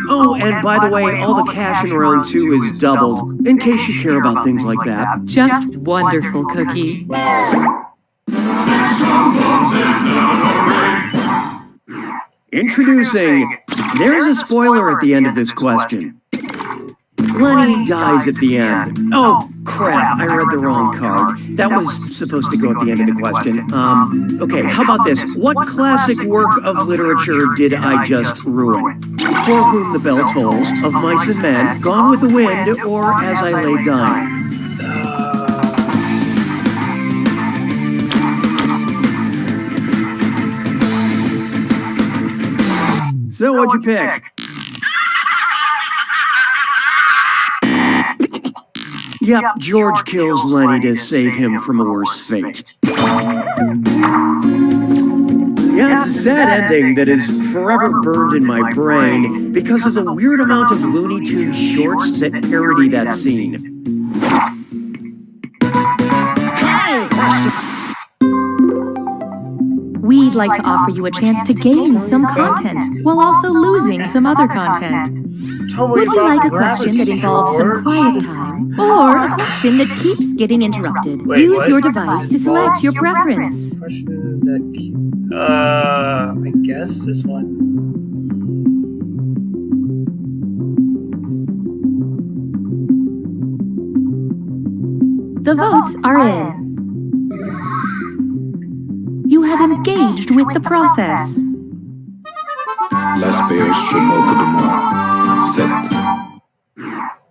Oh, and by the way, all the cash in round 2 is doubled, in case you care about things like that. Just wonderful, Cookie. 6 trombones is not Introducing, there's a spoiler at the end of this question. Lenny dies at the end. Oh, crap, I read the wrong card. That was supposed to go at the end of the question. Okay, how about this? What classic work of literature did I just ruin? For Whom the Bell Tolls, Of Mice and Men, Gone with the Wind, or As I Lay Dying? So what'd you pick? Yep, George kills Lenny to save him from a worse fate. Yeah, it's a sad ending that is forever burned in my brain because of the weird amount of Looney Tunes shorts that parody that scene. We'd like to offer you a chance to gain some content while also losing some other content. Would you like a question that involves some quiet time, or a question that keeps getting interrupted? Use your device to select your preference. Question that, I guess this one. The votes are in. You have engaged with the process. L'aspect chemin de moi. Set.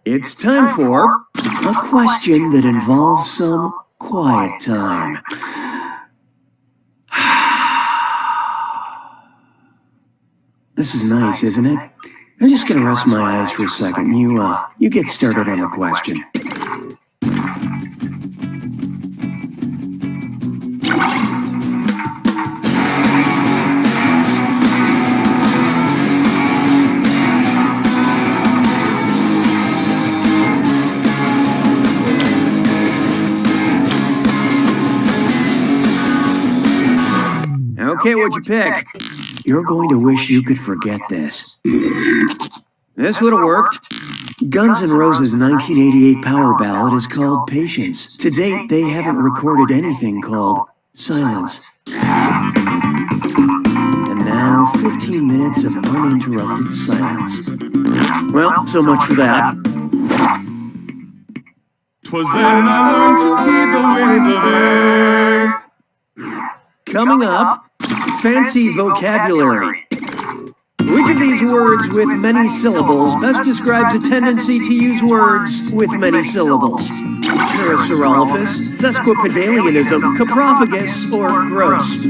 It's time for a question that involves some quiet time. This is nice, isn't it? I'm just gonna rest my eyes for a second. You get started on the question. Okay, what'd you pick? You're going to wish you could forget this. This would have worked. Guns N' Roses' 1988 power ballad is called Patience. To date, they haven't recorded anything called Silence. And now, 15 minutes of uninterrupted silence. Well, so much for that. 'Twas then I learned to heed the winds of age. Coming up, fancy vocabulary. Which of these words with many syllables best describes a tendency to use words with many syllables? Parasaurolophus, sesquipedalianism, coprophagus, or gross?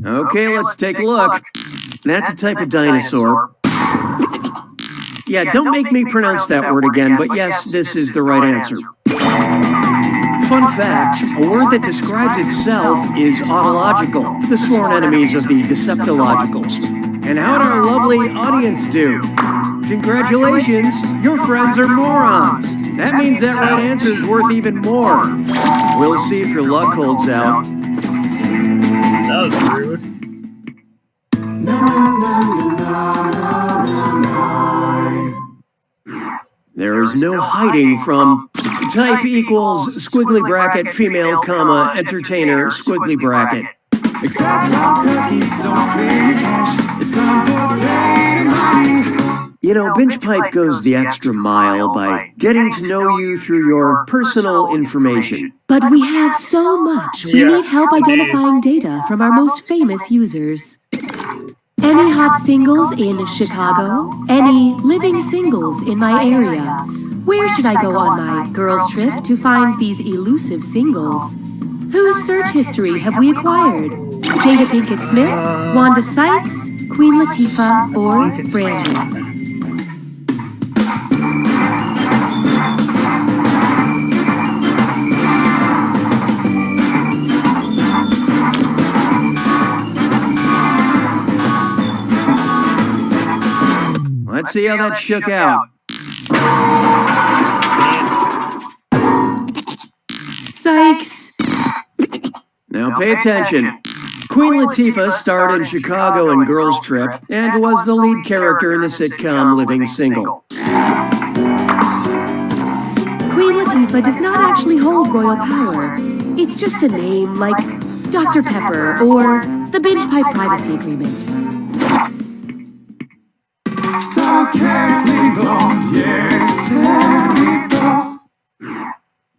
Okay, let's take a look. That's a type of dinosaur. Yeah, don't make me pronounce that word again, but yes, this is the right answer. Fun fact, a word that describes itself is autological, the sworn enemies of the deceptologicals. And how'd our lovely audience do? Congratulations, your friends are morons. That means that right answer is worth even more. We'll see if your luck holds out. That was rude. There is no hiding from type equals squiggly bracket female comma entertainer squiggly bracket. Except our cookies don't clear your cache. It's time for data mining. You know, Binge Pipe goes the extra mile by getting to know you through your personal information. But we have so much. We need help identifying data from our most famous users. Any hot singles in Chicago? Any living singles in my area? Where should I go on my girls' trip to find these elusive singles? Whose search history have we acquired? Jada Pinkett Smith, Wanda Sykes, Queen Latifah, or Brandy? Let's see how that shook out. Sykes! Now pay attention. Queen Latifah starred in Chicago and Girls Trip and was the lead character in the sitcom Living Single. Queen Latifah does not actually hold royal power. It's just a name like Dr. Pepper or the Binge Pipe Privacy Agreement.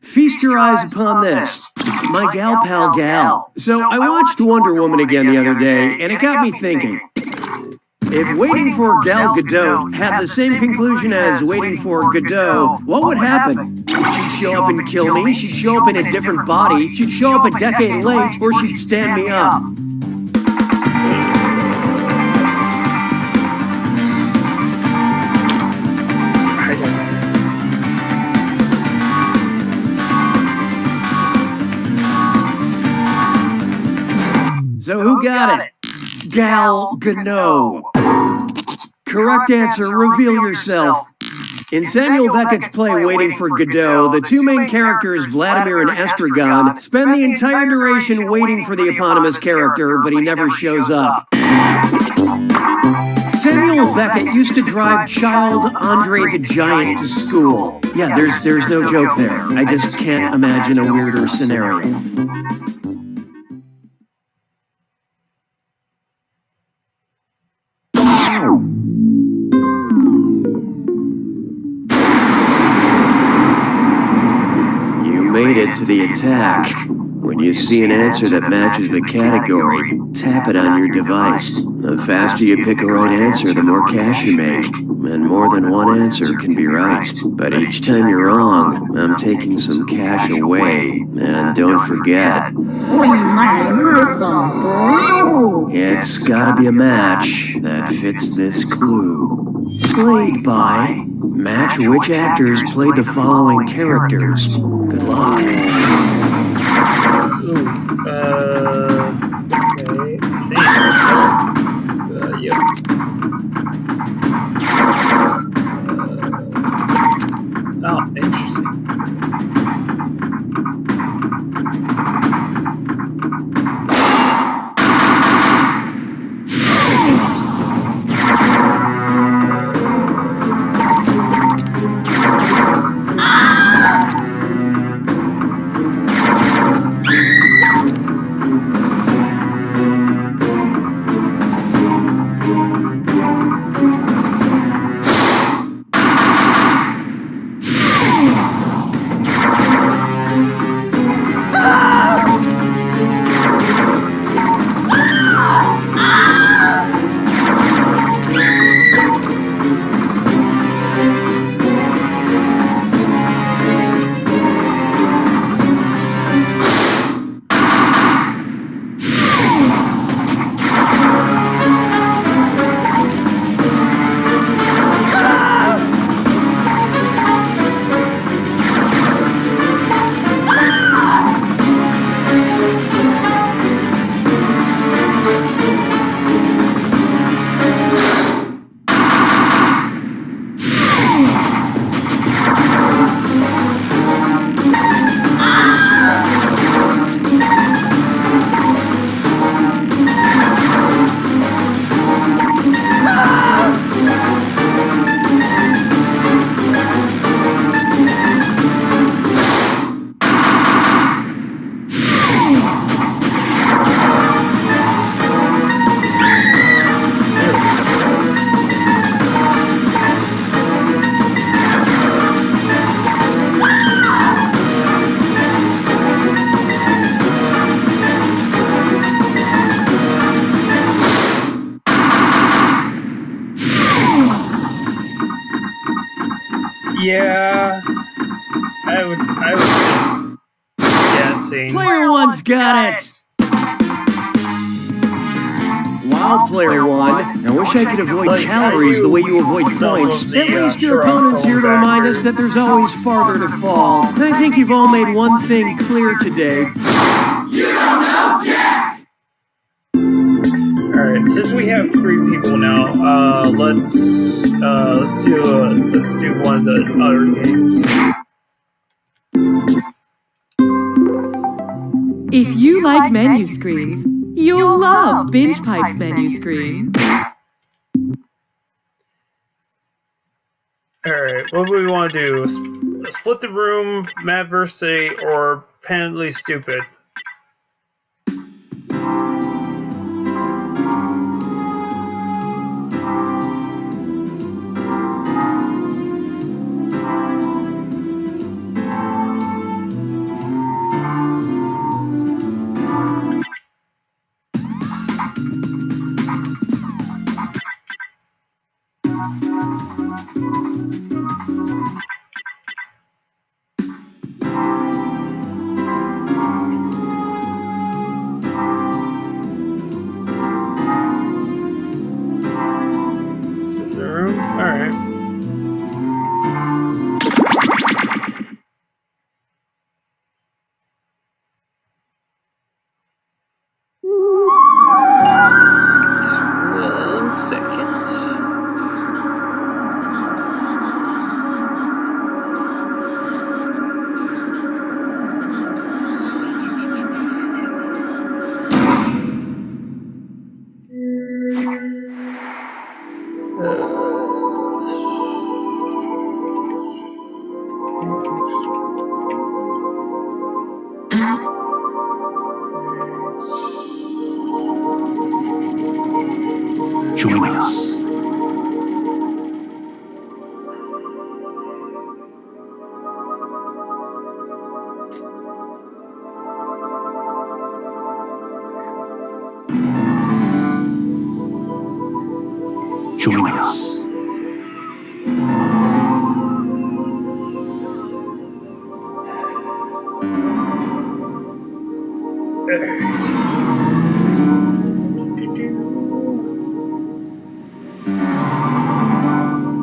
Feast your eyes upon this. My gal pal gal. So I watched Wonder Woman again the other day, and it got me thinking. If Waiting for Gal Gadot had the same conclusion as Waiting for Godot, what would happen? She'd show up and kill me, she'd show up in a different body, she'd show up a decade late, or she'd stand me up. So who got it? Gal Gadot. Correct answer, reveal yourself. In Samuel Beckett's play Waiting for Godot, the two main characters, Vladimir and Estragon, spend the entire duration waiting for the eponymous character, but he never shows up. Samuel Beckett used to drive child Andre the Giant to school. Yeah, there's no joke there. I just can't imagine a weirder scenario. You made it to the attack. When you see an answer that matches the category, tap it on your device. The faster you pick a right answer, the more cash you make. And more than one answer can be right. But each time you're wrong, I'm taking some cash away. And don't forget, it's gotta be a match that fits this clue. Played by, match which actors played the following characters. Good luck. Okay, let's see. Yep. Yeah, I was just guessing. Player one's got it! Wow, player one. I wish I could avoid calories the way you avoid points. At least your opponent's here to remind us that there's always farther to fall. I think you've all made one thing clear today. You don't know Jack! Alright, since we have 3 people now, let's do one of the other games. If you like menu screens, you'll love Binge Pipe's menu screen. Alright, what do we want to do? Split the room, Madversity, or Panelly Stupid? Alright. Just 1 second. Join us. Join us.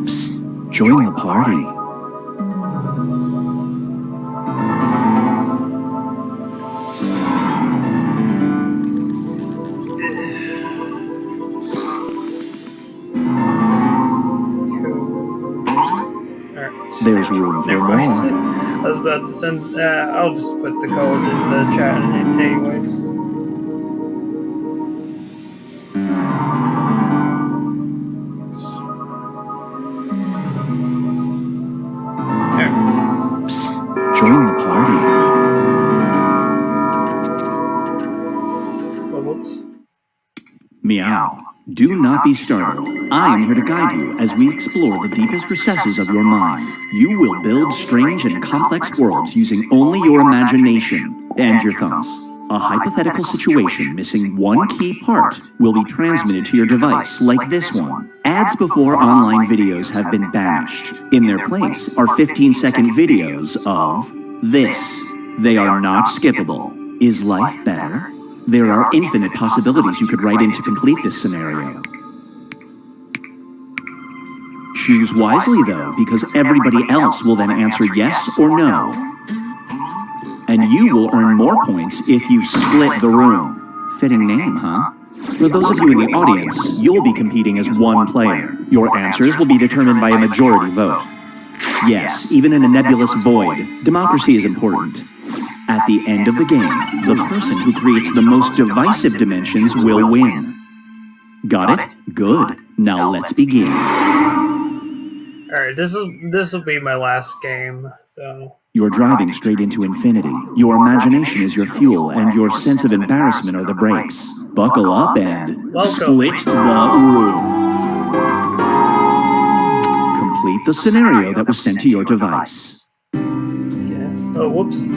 Psst, join the party. There's room for more. was about to send. I'll just put the code in the chat anyways. Psst, join the party. Oh, whoops. Meow. Do not be startled. I am here to guide you as we explore the deepest recesses of your mind. You will build strange and complex worlds using only your imagination and your thumbs. A hypothetical situation missing one key part will be transmitted to your device, like this one. Ads before online videos have been banished. In their place are 15-second videos of this. They are not skippable. Is life better? There are infinite possibilities you could write in to complete this scenario. Choose wisely, though, because everybody else will then answer yes or no. And you will earn more points if you split the room. Fitting name, huh? For those of you in the audience, you'll be competing as one player. Your answers will be determined by a majority vote. Yes, even in a nebulous void, democracy is important. At the end of the game, the person who creates the most divisive dimensions will win. Got it? Good. Now let's begin. Alright, this will be my last game, so... You're driving straight into infinity. Your imagination is your fuel, and your sense of embarrassment are the brakes. Buckle up and split the room. Complete the scenario that was sent to your device. Oh, whoops.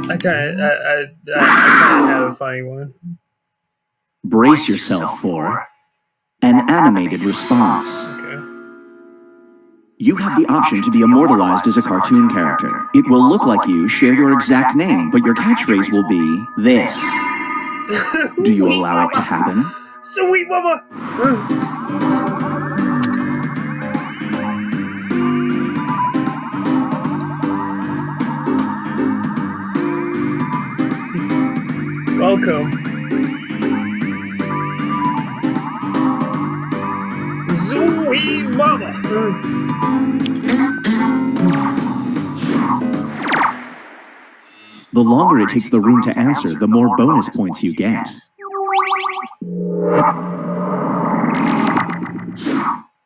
I kind of had a funny one. Brace yourself for an animated response. Okay. You have the option to be immortalized as a cartoon character. It will look like you, share your exact name, but your catchphrase will be this. Do you allow it to happen? Sweet mama! Welcome. Sweet mama! The longer it takes the room to answer, the more bonus points you get.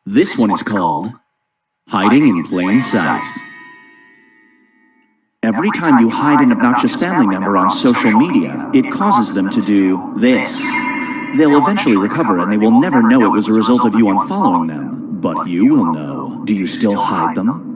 This one is called Hiding in Plain Sight. Every time you hide an obnoxious family member on social media, it causes them to do this. They'll eventually recover and they will never know it was a result of you unfollowing them, but you will know. Do you still hide them?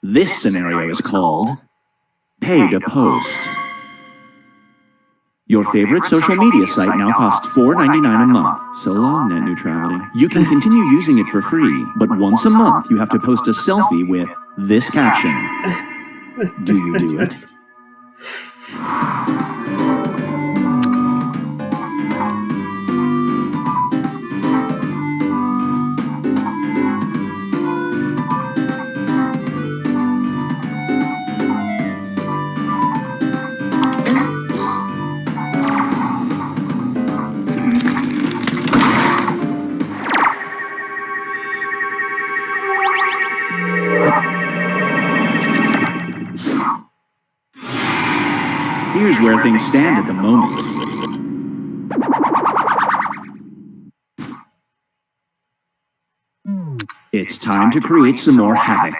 This scenario is called Pay to Post. Your favorite social media site now costs $4.99 a month. So long, net neutrality. You can continue using it for free, but once a month you have to post a selfie with this caption. Do you do it? Here's where things stand at the moment. It's time to create some more havoc.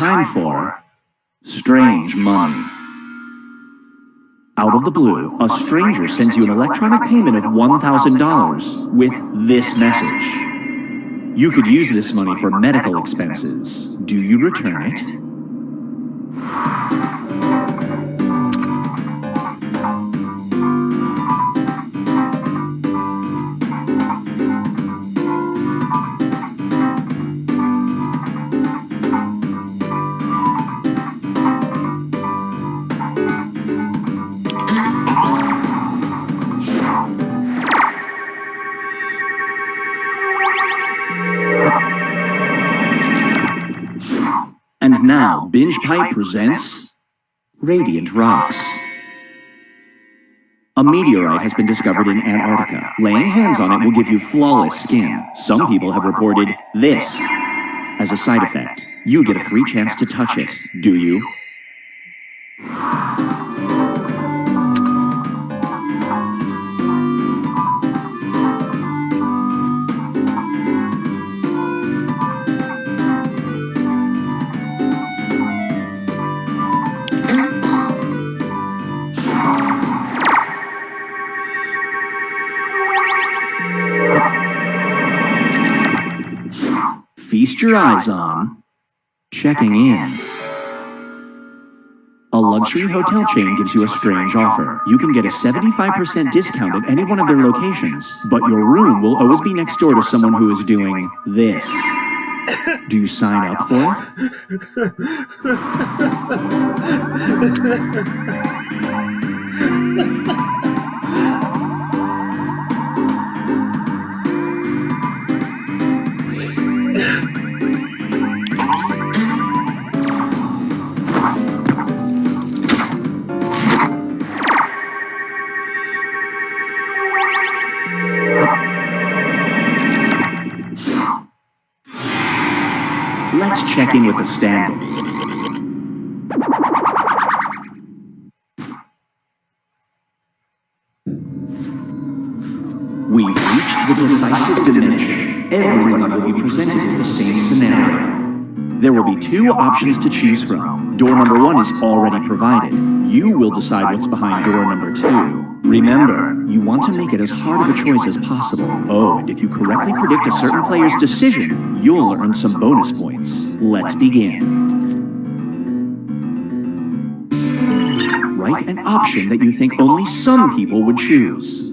time for Strange Money. Out of the blue, a stranger sends you an electronic payment of $1,000 with this message. You could use this money for medical expenses. Do you return it? And now, Binge Pipe presents Radiant Rocks. A meteorite has been discovered in Antarctica. Laying hands on it will give you flawless skin. Some people have reported this as a side effect. You get a free chance to touch it. Do you? Feast your eyes on checking in. A luxury hotel chain gives you a strange offer. You can get a 75% discount at any one of their locations, but your room will always be next door to someone who is doing this. Do you sign up for it? Let's check in with the standings. We've reached the decisive dimension. Everyone will be presented with the same scenario. There will be two options to choose from. Door number 1 is already provided. You will decide what's behind door number 2. Remember, you want to make it as hard of a choice as possible. Oh, and if you correctly predict a certain player's decision, you'll earn some bonus points. Let's begin. Write an option that you think only some people would choose.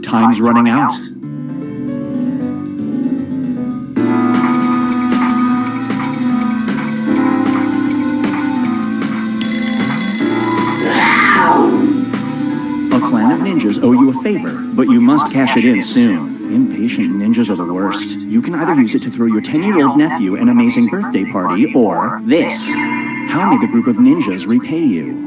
Time's running out. A clan of ninjas owe you a favor, but you must cash it in soon. Impatient ninjas are the worst. You can either use it to throw your 10-year-old nephew an amazing birthday party, or this. How may the group of ninjas repay you?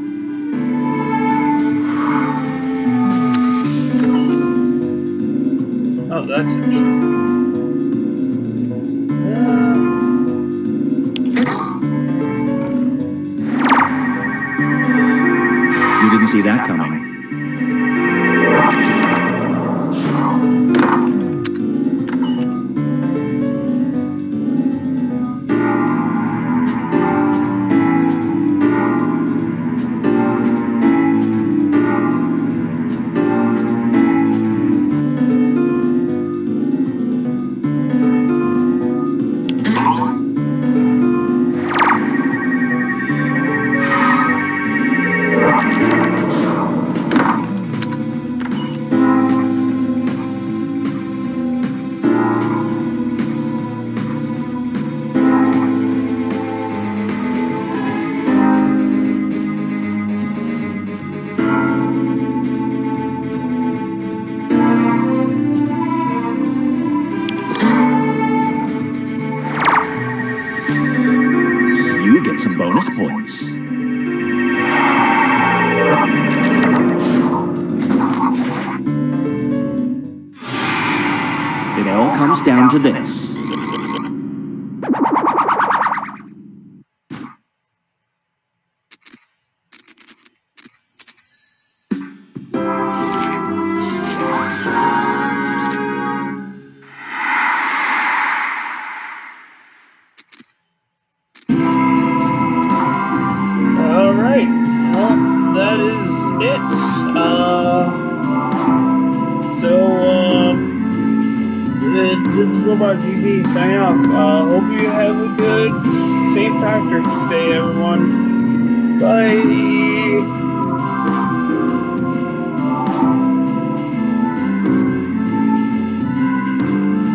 Oh, that's interesting. Didn't see that coming. Some bonus points. It all comes down to this. This is Robot GZ signing off. Hope you have a good St. Patrick's Day, everyone. Bye.